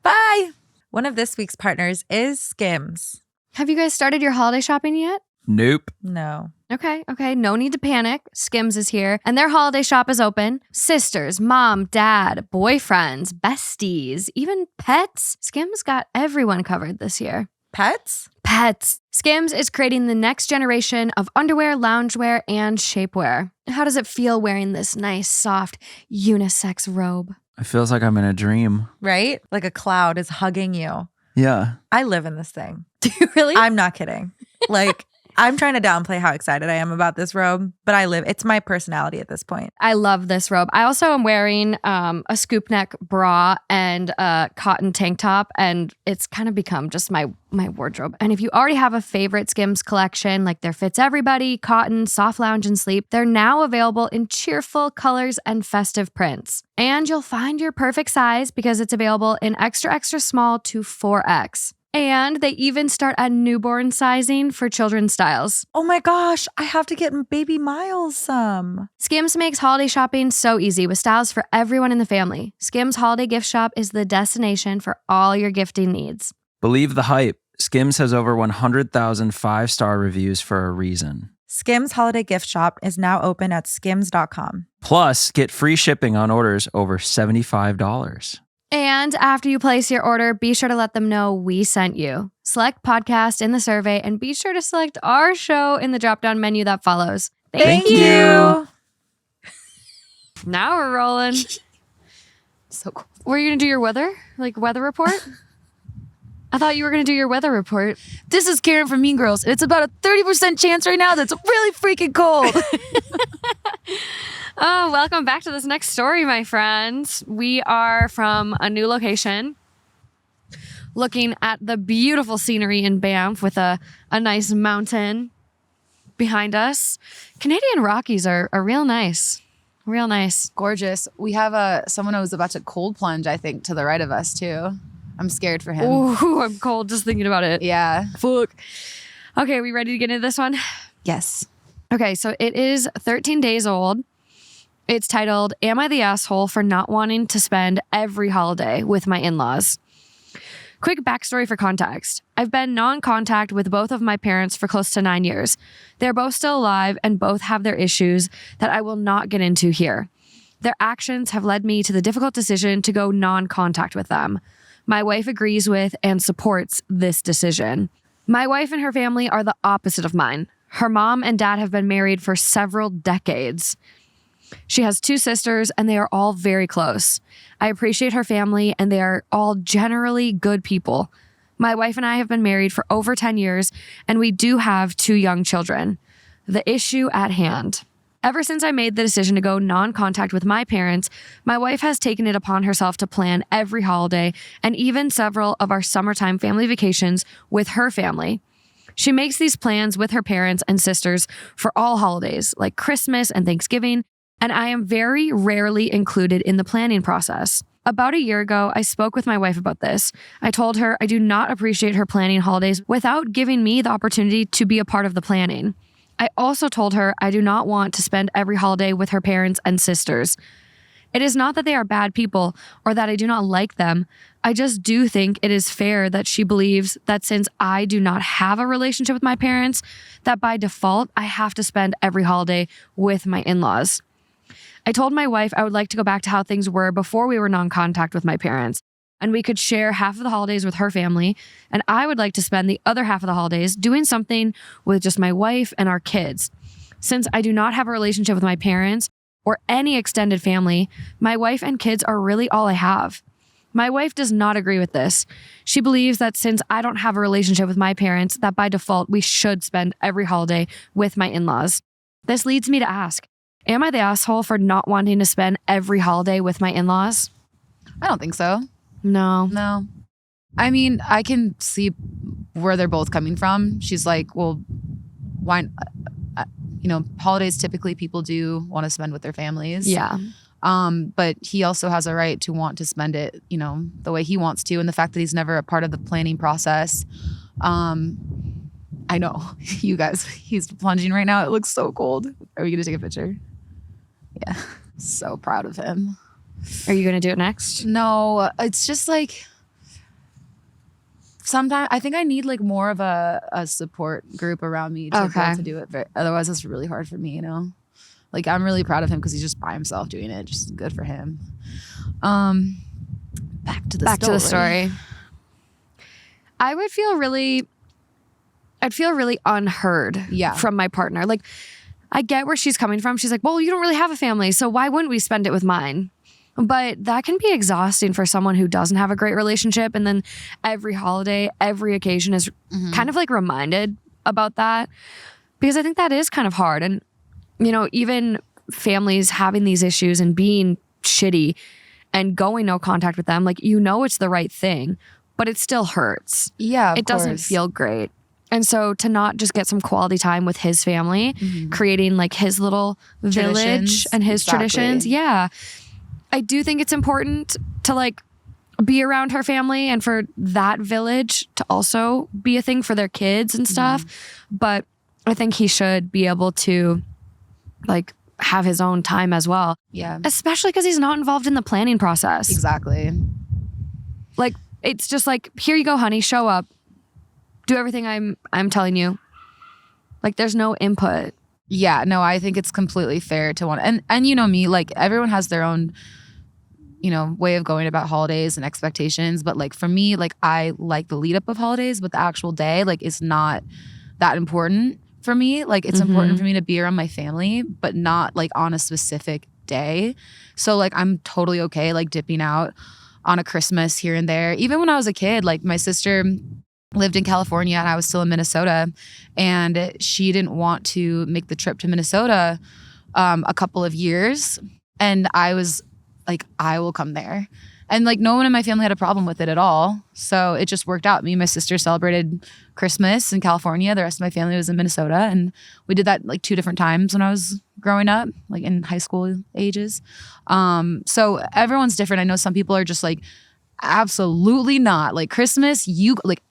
[SPEAKER 3] Bye. One of this week's partners is Skims.
[SPEAKER 1] Have you guys started your holiday shopping yet?
[SPEAKER 4] Nope.
[SPEAKER 3] No.
[SPEAKER 1] Okay. No need to panic. Skims is here and their holiday shop is open. Sisters, mom, dad, boyfriends, besties, even pets. Skims got everyone covered this year.
[SPEAKER 3] Pets?
[SPEAKER 1] Pets. Skims is creating the next generation of underwear, loungewear, and shapewear. How does it feel wearing this nice, soft, unisex robe?
[SPEAKER 4] It feels like I'm in a dream.
[SPEAKER 3] Right? Like a cloud is hugging you.
[SPEAKER 4] Yeah.
[SPEAKER 3] I live in this thing.
[SPEAKER 1] Do you really?
[SPEAKER 3] I'm not kidding. Like, I'm trying to downplay how excited I am about this robe, but it's my personality at this point.
[SPEAKER 1] I love this robe. I also am wearing a scoop neck bra and a cotton tank top, and it's kind of become just my wardrobe. And if you already have a favorite Skims collection, like their Fits Everybody, cotton, soft lounge, and sleep, they're now available in cheerful colors and festive prints. And you'll find your perfect size because it's available in extra, extra small to 4X. And they even start at newborn sizing for children's styles.
[SPEAKER 3] Oh my gosh, I have to get baby Miles some.
[SPEAKER 1] Skims makes holiday shopping so easy with styles for everyone in the family. Skims Holiday Gift Shop is the destination for all your gifting needs.
[SPEAKER 4] Believe the hype. Skims has over 100,000 five-star reviews for a reason.
[SPEAKER 3] Skims Holiday Gift Shop is now open at skims.com.
[SPEAKER 4] Plus, get free shipping on orders over $75.
[SPEAKER 1] And after you place your order, be sure to let them know we sent you. Select podcast in the survey and be sure to select our show in the drop-down menu that follows.
[SPEAKER 3] Thank you.
[SPEAKER 1] Now we're rolling.
[SPEAKER 2] So cool.
[SPEAKER 1] Were you going to do your weather report? I thought you were going to do your weather report.
[SPEAKER 2] This is Karen from Mean Girls. It's about a 30% chance right now that's really freaking cold.
[SPEAKER 1] Oh, welcome back to this next story, my friends. We are from a new location, looking at the beautiful scenery in Banff with a nice mountain behind us. Canadian Rockies are real nice. Real nice.
[SPEAKER 2] Gorgeous. We have someone who was about to cold plunge, I think, to the right of us, too. I'm scared for him.
[SPEAKER 1] Ooh, I'm cold just thinking about it.
[SPEAKER 2] Yeah.
[SPEAKER 1] Fuck. Okay, we ready to get into this one?
[SPEAKER 2] Yes.
[SPEAKER 1] Okay, so it is 13 days old. It's titled, Am I the Asshole for Not Wanting to Spend Every Holiday with My In-Laws? Quick backstory for context. I've been non-contact with both of my parents for close to 9 years. They're both still alive and both have their issues that I will not get into here. Their actions have led me to the difficult decision to go non-contact with them. My wife agrees with and supports this decision. My wife and her family are the opposite of mine. Her mom and dad have been married for several decades. She has 2 sisters and they are all very close. I appreciate her family and they are all generally good people. My wife and I have been married for over 10 years, and we do have 2 young children. The issue at hand. Ever since I made the decision to go non-contact with my parents, my wife has taken it upon herself to plan every holiday and even several of our summertime family vacations with her family. She makes these plans with her parents and sisters for all holidays, like Christmas and Thanksgiving, and I am very rarely included in the planning process. About a year ago, I spoke with my wife about this. I told her I do not appreciate her planning holidays without giving me the opportunity to be a part of the planning. I also told her I do not want to spend every holiday with her parents and sisters. It is not that they are bad people or that I do not like them. I just do think it is fair that she believes that since I do not have a relationship with my parents, that by default, I have to spend every holiday with my in-laws. I told my wife I would like to go back to how things were before we were non-contact with my parents, and we could share half of the holidays with her family, and I would like to spend the other half of the holidays doing something with just my wife and our kids. Since I do not have a relationship with my parents or any extended family, my wife and kids are really all I have. My wife does not agree with this. She believes that since I don't have a relationship with my parents, that by default, we should spend every holiday with my in-laws. This leads me to ask, am I the asshole for not wanting to spend every holiday with my in-laws?
[SPEAKER 2] I don't think so.
[SPEAKER 1] No.
[SPEAKER 2] No. I mean, I can see where they're both coming from. She's like, well, why? Holidays typically people do want to spend with their families.
[SPEAKER 1] Yeah.
[SPEAKER 2] But he also has a right to want to spend it, the way he wants to. And the fact that he's never a part of the planning process. I know you guys, he's plunging right now. It looks so cold. Are we going to take a picture? Yeah. So proud of him.
[SPEAKER 1] Are you going to do it next?
[SPEAKER 2] No, it's just like sometimes I think I need like more of a support group around me to be able to do it. Otherwise, it's really hard for me, Like I'm really proud of him because he's just by himself doing it. Just good for him. Back to the story.
[SPEAKER 1] I'd feel really unheard from my partner. Like, I get where she's coming from. She's like, well, you don't really have a family, so why wouldn't we spend it with mine? But that can be exhausting for someone who doesn't have a great relationship. And then every holiday, every occasion is kind of like reminded about that. Because I think that is kind of hard. And, even families having these issues and being shitty and going no contact with them, like, it's the right thing, but it still hurts.
[SPEAKER 2] Yeah,
[SPEAKER 1] it doesn't feel great. And so to not just get some quality time with his family, creating like his little village and his traditions. Yeah. I do think it's important to like be around her family and for that village to also be a thing for their kids and stuff. But I think he should be able to like have his own time as well.
[SPEAKER 2] Yeah.
[SPEAKER 1] Especially because he's not involved in the planning process.
[SPEAKER 2] Exactly.
[SPEAKER 1] Like, it's just like, here you go, honey, show up. Do everything I'm telling you. Like, there's no input.
[SPEAKER 2] Yeah, no, I think it's completely fair to want, and me, like everyone has their own, way of going about holidays and expectations. But like for me, like I like the lead up of holidays, but the actual day, like, is not that important for me. Like it's important for me to be around my family, but not like on a specific day. So like I'm totally okay like dipping out on a Christmas here and there. Even when I was a kid, like my sister lived in California and I was still in Minnesota, and she didn't want to make the trip to Minnesota a couple of years, and I was like, I will come there. And like no one in my family had a problem with it at all. So it just worked out. Me and my sister celebrated Christmas in California. The rest of my family was in Minnesota. And we did that like 2 different times when I was growing up, like in high school ages. So everyone's different. I know some people are just like, absolutely not. Like Christmas,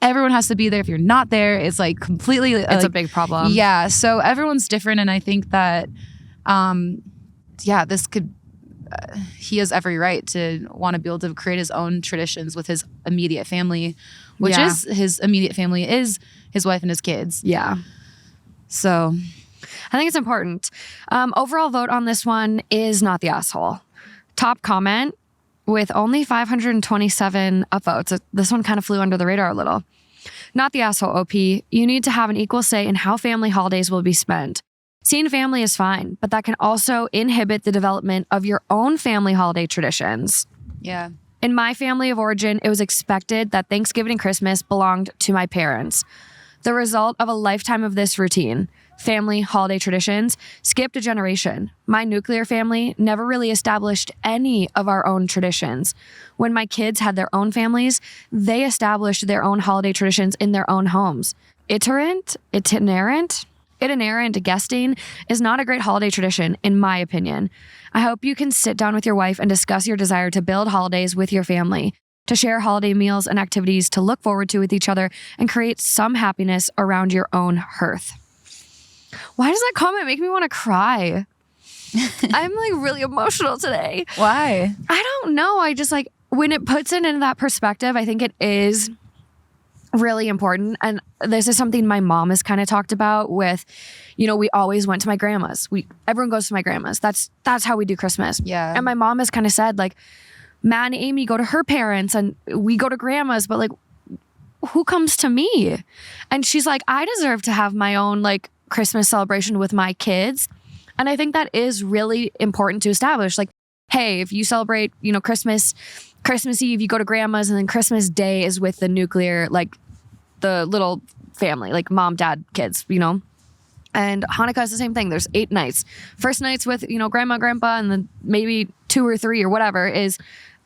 [SPEAKER 2] everyone has to be there. If you're not there, it's like completely
[SPEAKER 1] it's a big problem.
[SPEAKER 2] Yeah. So everyone's different. And I think that, this could, he has every right to want to be able to create his own traditions with his immediate family, which is his immediate family is his wife and his kids.
[SPEAKER 1] Yeah.
[SPEAKER 2] So
[SPEAKER 1] I think it's important. Overall vote on this one is not the asshole. Top comment with only 527 upvotes. This one kind of flew under the radar a little. Not the asshole, OP. You need to have an equal say in how family holidays will be spent. Seeing family is fine, but that can also inhibit the development of your own family holiday traditions.
[SPEAKER 2] Yeah.
[SPEAKER 1] In my family of origin, it was expected that Thanksgiving and Christmas belonged to my parents. The result of a lifetime of this routine, family holiday traditions, skipped a generation. My nuclear family never really established any of our own traditions. When my kids had their own families, they established their own holiday traditions in their own homes. Itinerant guesting is not a great holiday tradition, in my opinion. I hope you can sit down with your wife and discuss your desire to build holidays with your family, to share holiday meals and activities to look forward to with each other, and create some happiness around your own hearth. Why does that comment make me want to cry? I'm like really emotional today.
[SPEAKER 2] Why?
[SPEAKER 1] I don't know. I just like, when it puts it into that perspective, I think it is really important. And this is something my mom has kind of talked about with, we always went to my grandma's. Everyone goes to my grandma's. That's how we do Christmas.
[SPEAKER 2] Yeah.
[SPEAKER 1] And my mom has kind of said like, Matt and Amy go to her parents and we go to grandma's, but like, who comes to me? And she's like, I deserve to have my own like Christmas celebration with my kids. And I think that is really important to establish. Like, hey, if you celebrate, Christmas Eve, you go to grandma's, and then Christmas Day is with the nuclear, like the little family, like mom, dad, kids, And Hanukkah is the same thing. There's 8 nights. First night's with, grandma, grandpa, and then maybe 2 or 3 or whatever is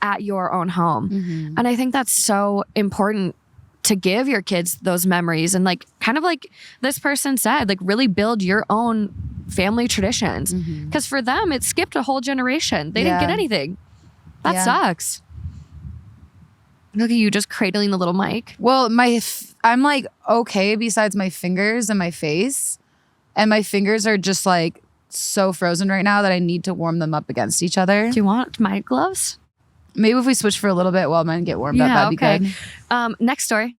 [SPEAKER 1] at your own home. Mm-hmm. And I think that's so important to give your kids those memories and like kind of like this person said, like really build your own family traditions. Because for them, it skipped a whole generation. They didn't get anything. That sucks. Look at you just cradling the little mic.
[SPEAKER 2] Well, I'm like okay besides my fingers and my face. And my fingers are just like so frozen right now that I need to warm them up against each other.
[SPEAKER 1] Do you want my gloves?
[SPEAKER 2] Maybe if we switch for a little bit while mine get warmed up, that'd be good.
[SPEAKER 1] Next story.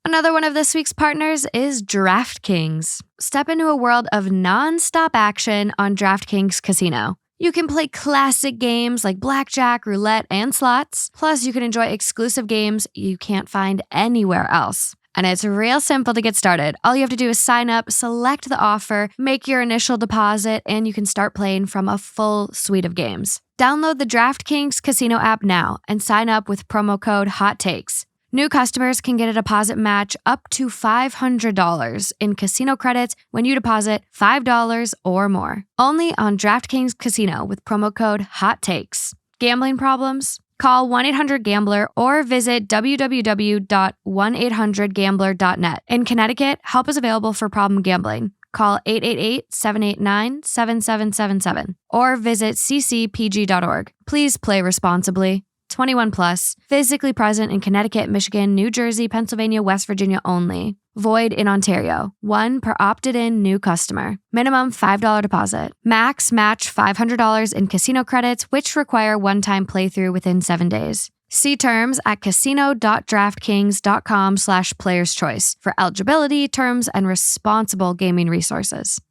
[SPEAKER 1] Another one of this week's partners is DraftKings. Step into a world of non-stop action on DraftKings Casino. You can play classic games like blackjack, roulette, and slots. Plus, you can enjoy exclusive games you can't find anywhere else. And it's real simple to get started. All you have to do is sign up, select the offer, make your initial deposit, and you can start playing from a full suite of games. Download the DraftKings Casino app now and sign up with promo code HOTTAKES. New customers can get a deposit match up to $500 in casino credits when you deposit $5 or more. Only on DraftKings Casino with promo code HOTTAKES. Gambling problems? Call 1-800-GAMBLER or visit www.1800gambler.net. In Connecticut, help is available for problem gambling. Call 888-789-7777 or visit ccpg.org. Please play responsibly. 21 plus, physically present in Connecticut, Michigan, New Jersey, Pennsylvania, West Virginia only. Void in Ontario. 1 per opted-in new customer. Minimum $5 deposit. Max match $500 in casino credits, which require one-time playthrough within 7 days. See terms at casino.draftkings.com/players choice for eligibility, terms, and responsible gaming resources.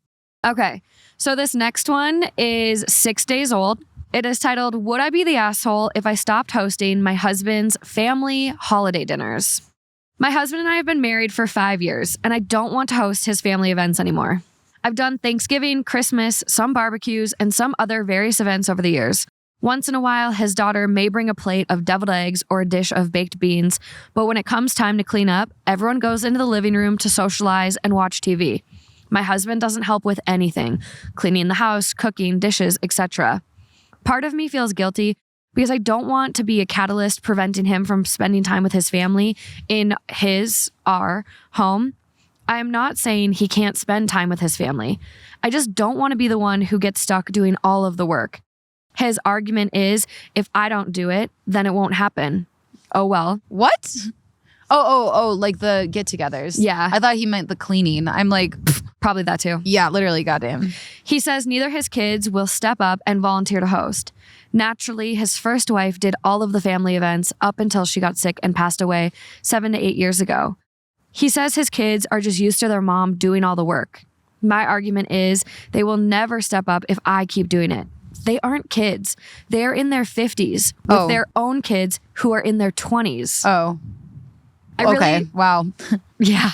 [SPEAKER 1] Okay, so this next one is 6 days old. It is titled, Would I Be the Asshole If I Stopped Hosting My Husband's Family Holiday Dinners? My husband and I have been married for 5 years, and I don't want to host his family events anymore. I've done Thanksgiving, Christmas, some barbecues, and some other various events over the years. Once in a while, his daughter may bring a plate of deviled eggs or a dish of baked beans, but when it comes time to clean up, everyone goes into the living room to socialize and watch TV. My husband doesn't help with anything, cleaning the house, cooking, dishes, etc. Part of me feels guilty because I don't want to be a catalyst preventing him from spending time with his family in our home. I am not saying he can't spend time with his family. I just don't want to be the one who gets stuck doing all of the work. His argument is, if I don't do it, then it won't happen. Oh, well.
[SPEAKER 2] What? Oh, like the get-togethers.
[SPEAKER 1] Yeah.
[SPEAKER 2] I thought he meant the cleaning. I'm like,
[SPEAKER 1] probably that too.
[SPEAKER 2] Yeah, literally, goddamn.
[SPEAKER 1] He says neither his kids will step up and volunteer to host. Naturally, his first wife did all of the family events up until she got sick and passed away 7 to 8 years ago. He says his kids are just used to their mom doing all the work. My argument is they will never step up if I keep doing it. They aren't kids. They're in their 50s with their own kids who are in their 20s.
[SPEAKER 2] Oh. Okay. Wow.
[SPEAKER 1] Yeah.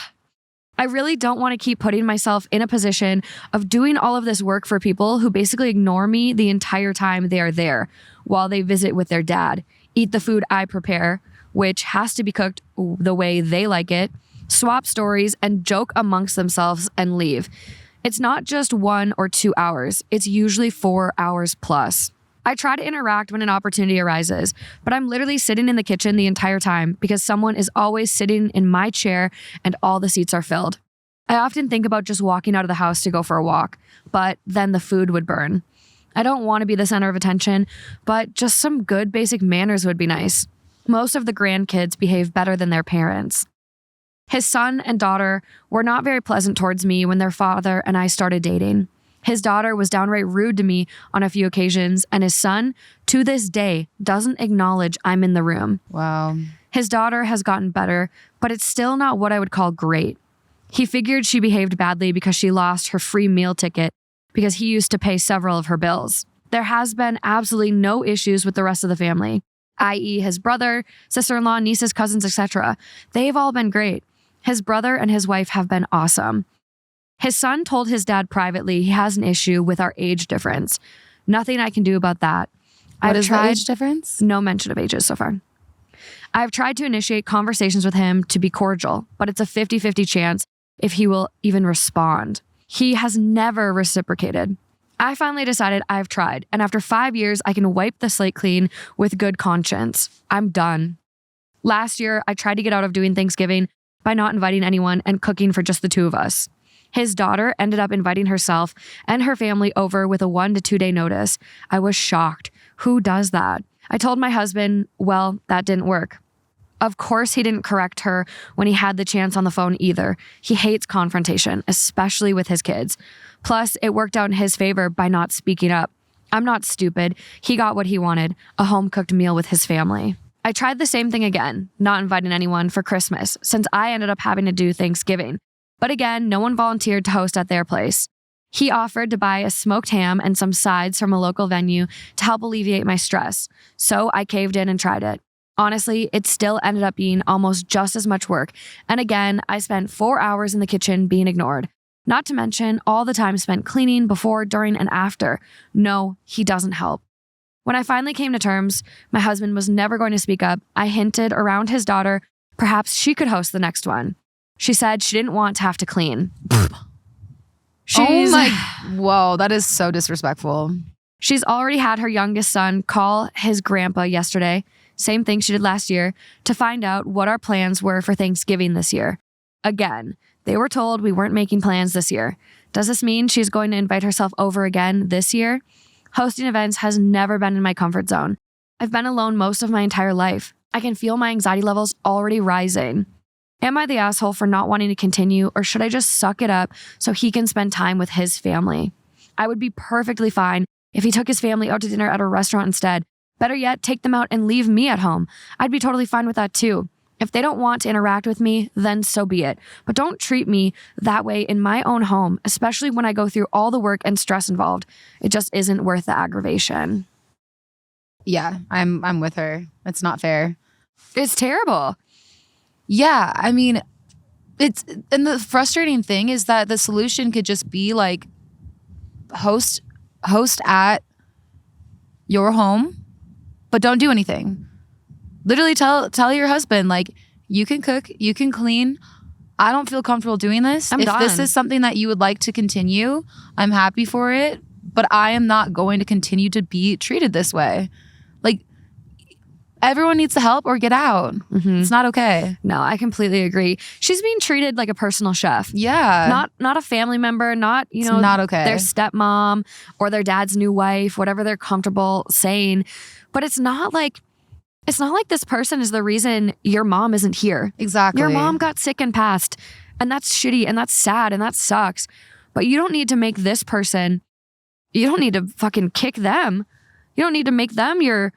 [SPEAKER 1] I really don't want to keep putting myself in a position of doing all of this work for people who basically ignore me the entire time they are there while they visit with their dad, eat the food I prepare, which has to be cooked the way they like it, swap stories, and joke amongst themselves and leave. It's not just 1 or 2 hours. It's usually 4 hours plus. I try to interact when an opportunity arises, but I'm literally sitting in the kitchen the entire time because someone is always sitting in my chair and all the seats are filled. I often think about just walking out of the house to go for a walk, but then the food would burn. I don't want to be the center of attention, but just some good basic manners would be nice. Most of the grandkids behave better than their parents. His son and daughter were not very pleasant towards me when their father and I started dating. His daughter was downright rude to me on a few occasions, and his son, to this day, doesn't acknowledge I'm in the room.
[SPEAKER 2] Wow.
[SPEAKER 1] His daughter has gotten better, but it's still not what I would call great. He figured she behaved badly because she lost her free meal ticket because he used to pay several of her bills. There has been absolutely no issues with the rest of the family, i.e. his brother, sister-in-law, nieces, cousins, etc. They've all been great. His brother and his wife have been awesome. His son told his dad privately he has an issue with our age difference. Nothing I can do about that.
[SPEAKER 2] What is the age difference?
[SPEAKER 1] No mention of ages so far. I've tried to initiate conversations with him to be cordial, but it's a 50-50 chance if he will even respond. He has never reciprocated. I finally decided I've tried, and after 5 years, I can wipe the slate clean with good conscience. I'm done. Last year, I tried to get out of doing Thanksgiving by not inviting anyone and cooking for just the two of us. His daughter ended up inviting herself and her family over with a 1 to 2 day notice. I was shocked. Who does that? I told my husband, well, that didn't work. Of course, he didn't correct her when he had the chance on the phone either. He hates confrontation, especially with his kids. Plus, it worked out in his favor by not speaking up. I'm not stupid. He got what he wanted, a home-cooked meal with his family. I tried the same thing again, not inviting anyone for Christmas, since I ended up having to do Thanksgiving. But again, no one volunteered to host at their place. He offered to buy a smoked ham and some sides from a local venue to help alleviate my stress. So I caved in and tried it. Honestly, it still ended up being almost just as much work. And again, I spent 4 hours in the kitchen being ignored. Not to mention all the time spent cleaning before, during, and after. No, he doesn't help. When I finally came to terms, my husband was never going to speak up. I hinted around his daughter, perhaps she could host the next one. She said she didn't want to have to clean.
[SPEAKER 2] Whoa, that is so disrespectful.
[SPEAKER 1] She's already had her youngest son call his grandpa yesterday, same thing she did last year, to find out what our plans were for Thanksgiving this year. Again, they were told we weren't making plans this year. Does this mean she's going to invite herself over again this year? Hosting events has never been in my comfort zone. I've been alone most of my entire life. I can feel my anxiety levels already rising. Am I the asshole for not wanting to continue, or should I just suck it up so he can spend time with his family? I would be perfectly fine if he took his family out to dinner at a restaurant instead. Better yet, take them out and leave me at home. I'd be totally fine with that too. If they don't want to interact with me, then so be it. But don't treat me that way in my own home, especially when I go through all the work and stress involved. It just isn't worth the aggravation.
[SPEAKER 2] Yeah, I'm with her. It's not fair.
[SPEAKER 1] It's terrible.
[SPEAKER 2] Yeah, I mean, and the frustrating thing is that the solution could just be like host at your home, but don't do anything. Literally tell your husband, like, you can cook, you can clean. I don't feel comfortable doing this.
[SPEAKER 1] I'm
[SPEAKER 2] if
[SPEAKER 1] done.
[SPEAKER 2] this is something that you would like to continue, I'm happy for it, but I am not going to continue to be treated this way. Like, everyone needs to help or get out.
[SPEAKER 1] Mm-hmm.
[SPEAKER 2] It's not okay.
[SPEAKER 1] No, I completely agree. She's being treated like a personal chef.
[SPEAKER 2] Yeah.
[SPEAKER 1] Not a family member, not,
[SPEAKER 2] It's not okay.
[SPEAKER 1] their stepmom or their dad's new wife, whatever they're comfortable saying. But it's not like this person is the reason your mom isn't here.
[SPEAKER 2] Exactly.
[SPEAKER 1] Your mom got sick and passed, and that's shitty and that's sad and that sucks. But you don't need to make this person, you don't need to fucking kick them. You don't need to make them your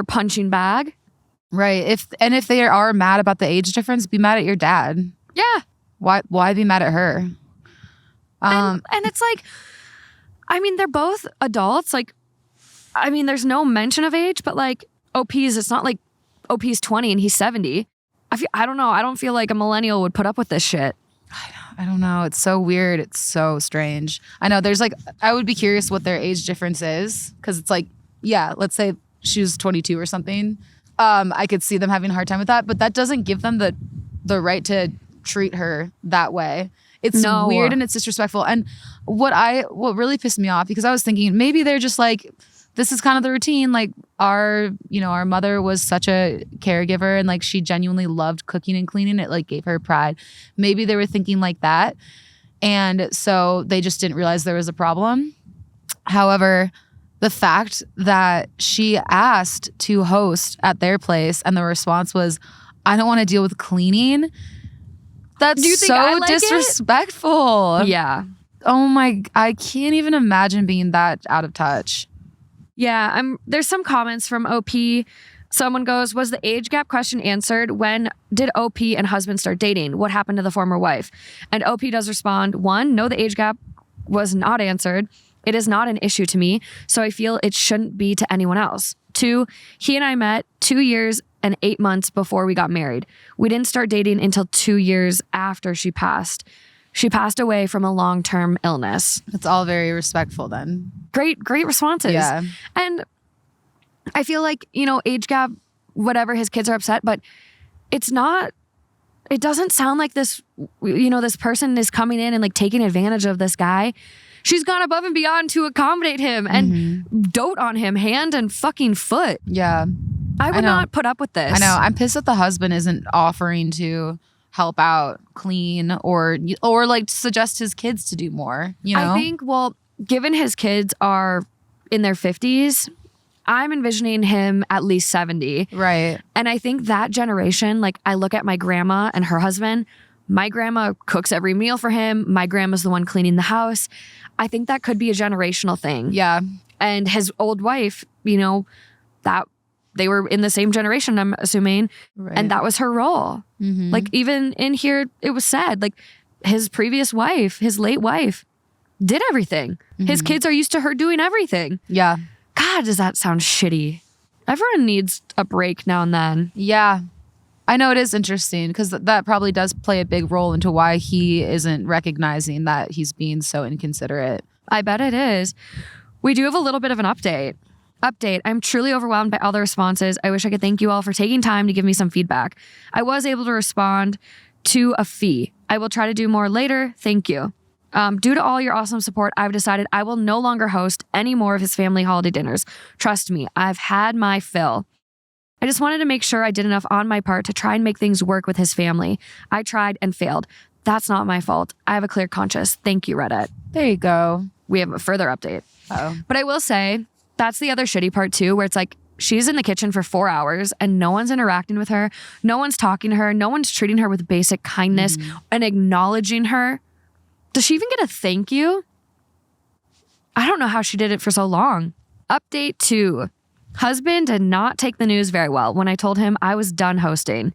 [SPEAKER 1] punching bag.
[SPEAKER 2] Right. If they are mad about the age difference, be mad at your dad.
[SPEAKER 1] Yeah.
[SPEAKER 2] Why be mad at her?
[SPEAKER 1] And it's like, I mean, they're both adults. Like, I mean, there's no mention of age, but like it's not like OP's 20 and he's 70. I don't know. I don't feel like a millennial would put up with this shit.
[SPEAKER 2] I don't know. It's so weird. It's so strange. I know there's like, I would be curious what their age difference is. Cause it's like, yeah, let's say she was 22 or something, I could see them having a hard time with that. But that doesn't give them the right to treat her that way. It's weird and it's disrespectful. And what really pissed me off, because I was thinking maybe they're just like, this is kind of the routine. Like our mother was such a caregiver and like she genuinely loved cooking and cleaning. It like gave her pride. Maybe they were thinking like that. And so they just didn't realize there was a problem. However, the fact that she asked to host at their place and the response was, I don't want to deal with cleaning. That's so disrespectful.
[SPEAKER 1] Yeah.
[SPEAKER 2] Oh my, I can't even imagine being that out of touch.
[SPEAKER 1] Yeah, there's some comments from OP. Someone goes, was the age gap question answered? When did OP and husband start dating? What happened to the former wife? And OP does respond, 1, no, the age gap was not answered. It is not an issue to me, so I feel it shouldn't be to anyone else. 2, he and I met 2 years and 8 months before we got married. We didn't start dating until 2 years after she passed. She passed away from a long-term illness.
[SPEAKER 2] It's all very respectful then.
[SPEAKER 1] Great responses.
[SPEAKER 2] Yeah.
[SPEAKER 1] And I feel like, age gap, whatever, his kids are upset, but it doesn't sound like this, this person is coming in and like taking advantage of this guy. She's gone above and beyond to accommodate him and dote on him hand and fucking foot.
[SPEAKER 2] Yeah.
[SPEAKER 1] I would not put up with this.
[SPEAKER 2] I know. I'm pissed that the husband isn't offering to help out, clean, or like suggest his kids to do more,
[SPEAKER 1] I think, given his kids are in their 50s, I'm envisioning him at least 70.
[SPEAKER 2] Right.
[SPEAKER 1] And I think that generation, like I look at my grandma and her husband, my grandma cooks every meal for him. My grandma's the one cleaning the house. I think that could be a generational thing.
[SPEAKER 2] Yeah.
[SPEAKER 1] And his old wife, that they were in the same generation, I'm assuming. Right. And that was her role. Mm-hmm. Like even in here, it was said, like his previous wife, his late wife, did everything. Mm-hmm. His kids are used to her doing everything.
[SPEAKER 2] Yeah.
[SPEAKER 1] God, does that sound shitty? Everyone needs a break now and then.
[SPEAKER 2] Yeah. I know it is interesting because that probably does play a big role into why he isn't recognizing that he's being so inconsiderate.
[SPEAKER 1] I bet it is. We do have a little bit of an update. I'm truly overwhelmed by all the responses. I wish I could thank you all for taking time to give me some feedback. I was able to respond to a fee. I will try to do more later. Thank you. Due to all your awesome support, I've decided I will no longer host any more of his family holiday dinners. Trust me, I've had my fill. I just wanted to make sure I did enough on my part to try and make things work with his family. I tried and failed. That's not my fault. I have a clear conscience. Thank you, Reddit.
[SPEAKER 2] There you go.
[SPEAKER 1] We have a further update.
[SPEAKER 2] Uh-oh.
[SPEAKER 1] But I will say, that's the other shitty part too, where it's like, she's in the kitchen for 4 hours and no one's interacting with her. No one's talking to her. No one's treating her with basic kindness and acknowledging her. Does she even get a thank you? I don't know how she did it for so long. Update 2. Husband did not take the news very well when I told him I was done hosting.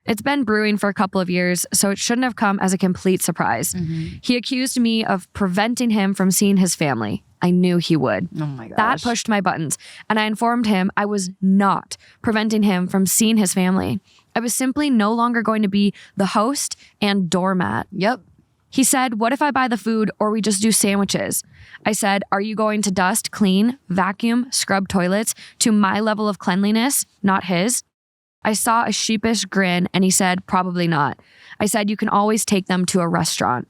[SPEAKER 1] It's been brewing for a couple of years, so it shouldn't have come as a complete surprise. Mm-hmm. He accused me of preventing him from seeing his family. I knew he would.
[SPEAKER 2] Oh my gosh.
[SPEAKER 1] That pushed my buttons, and I informed him I was not preventing him from seeing his family. I was simply no longer going to be the host and doormat.
[SPEAKER 2] Yep.
[SPEAKER 1] He said, what if I buy the food or we just do sandwiches? I said, are you going to dust, clean, vacuum, scrub toilets to my level of cleanliness, not his? I saw a sheepish grin and he said, probably not. I said, you can always take them to a restaurant.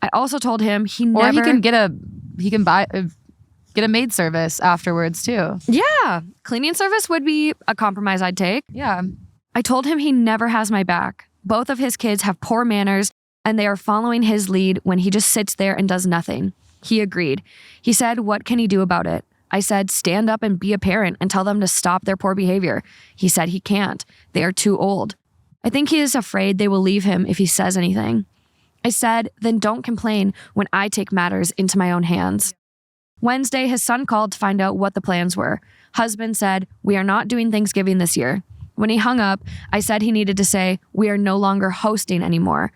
[SPEAKER 1] I also told him he can
[SPEAKER 2] get a maid service afterwards too.
[SPEAKER 1] Yeah. Cleaning service would be a compromise I'd take.
[SPEAKER 2] Yeah.
[SPEAKER 1] I told him he never has my back. Both of his kids have poor manners and they are following his lead when he just sits there and does nothing. He agreed. He said, what can he do about it? I said, stand up and be a parent and tell them to stop their poor behavior. He said he can't. They are too old. I think he is afraid they will leave him if he says anything. I said, then don't complain when I take matters into my own hands. Wednesday, his son called to find out what the plans were. Husband said, we are not doing Thanksgiving this year. When he hung up, I said he needed to say, we are no longer hosting anymore.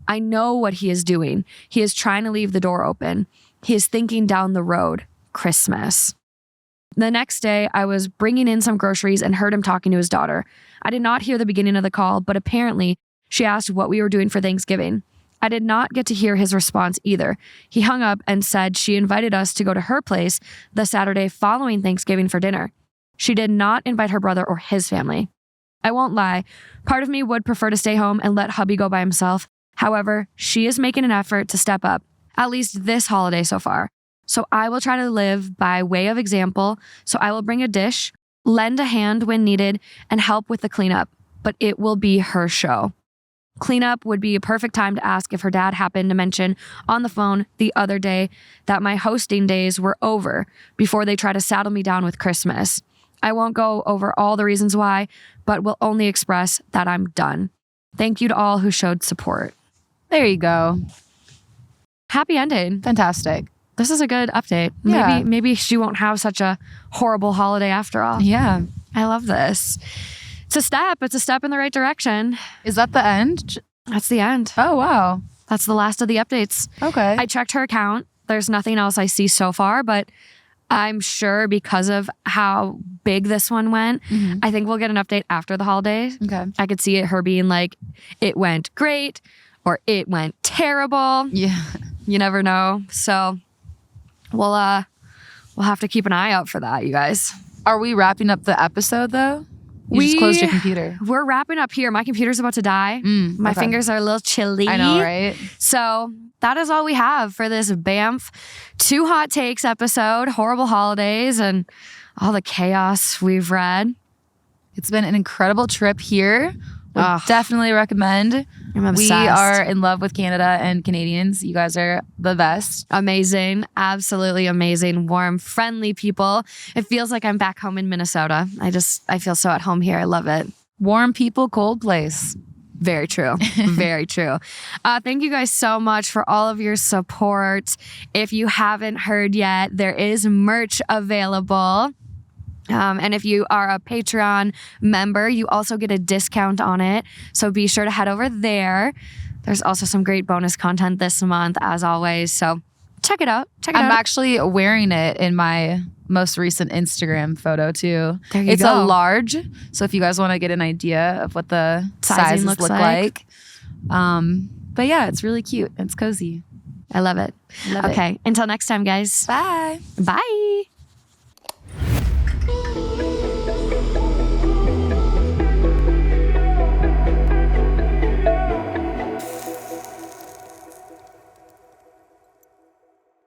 [SPEAKER 1] I know what he is doing. He is trying to leave the door open. He is thinking down the road. Christmas. The next day, I was bringing in some groceries and heard him talking to his daughter. I did not hear the beginning of the call, but apparently she asked what we were doing for Thanksgiving. I did not get to hear his response either. He hung up and said she invited us to go to her place the Saturday following Thanksgiving for dinner. She did not invite her brother or his family. I won't lie, part of me would prefer to stay home and let hubby go by himself. However, she is making an effort to step up, at least this holiday so far. So I will try to live by way of example. So I will bring a dish, lend a hand when needed, and help with the cleanup. But it will be her show. Cleanup would be a perfect time to ask if her dad happened to mention on the phone the other day that my hosting days were over before they try to saddle me down with Christmas. I won't go over all the reasons why, but will only express that I'm done. Thank you to all who showed support.
[SPEAKER 2] There you go.
[SPEAKER 1] Happy ending.
[SPEAKER 2] Fantastic.
[SPEAKER 1] This is a good update.
[SPEAKER 2] Yeah.
[SPEAKER 1] Maybe she won't have such a horrible holiday after all.
[SPEAKER 2] Yeah.
[SPEAKER 1] I love this. It's a step. It's a step in the right direction.
[SPEAKER 2] Is that the end?
[SPEAKER 1] That's the end.
[SPEAKER 2] Oh, wow.
[SPEAKER 1] That's the last of the updates.
[SPEAKER 2] Okay.
[SPEAKER 1] I checked her account. There's nothing else I see so far, but I'm sure because of how big this one went, I think we'll get an update after the holidays.
[SPEAKER 2] Okay.
[SPEAKER 1] I could see her being like, it went great or it went terrible.
[SPEAKER 2] Yeah.
[SPEAKER 1] You never know. So we'll have to keep an eye out for that, you guys.
[SPEAKER 2] Are we wrapping up the episode though? You just closed your computer.
[SPEAKER 1] We're wrapping up here. My computer's about to die. My
[SPEAKER 2] okay.
[SPEAKER 1] fingers are a little chilly.
[SPEAKER 2] I know, right?
[SPEAKER 1] So that is all we have for this BAMF 2 hot takes episode, horrible holidays, and all the chaos we've read.
[SPEAKER 2] It's been an incredible trip here. Would
[SPEAKER 1] Ugh.
[SPEAKER 2] definitely recommend.
[SPEAKER 1] I'm obsessed.
[SPEAKER 2] We are in love with Canada and Canadians. You guys are the best.
[SPEAKER 1] Amazing. Absolutely amazing. Warm, friendly people. It feels like I'm back home in Minnesota. I feel so at home here. I love it.
[SPEAKER 2] Warm people, cold place.
[SPEAKER 1] Very true. Very true. Thank you guys so much for all of your support. If you haven't heard yet, there is merch available. And if you are a Patreon member, you also get a discount on it. So be sure to head over there. There's also some great bonus content this month, as always. So check it out.
[SPEAKER 2] I'm actually wearing it in my most recent Instagram photo too.
[SPEAKER 1] There you
[SPEAKER 2] it's
[SPEAKER 1] go.
[SPEAKER 2] a large. So if you guys want to get an idea of what the
[SPEAKER 1] Sizing
[SPEAKER 2] sizes
[SPEAKER 1] looks
[SPEAKER 2] look
[SPEAKER 1] like.
[SPEAKER 2] But yeah, it's really cute. It's cozy.
[SPEAKER 1] I love it.
[SPEAKER 2] Love it.
[SPEAKER 1] Okay. Until next time, guys.
[SPEAKER 2] Bye.
[SPEAKER 1] Bye.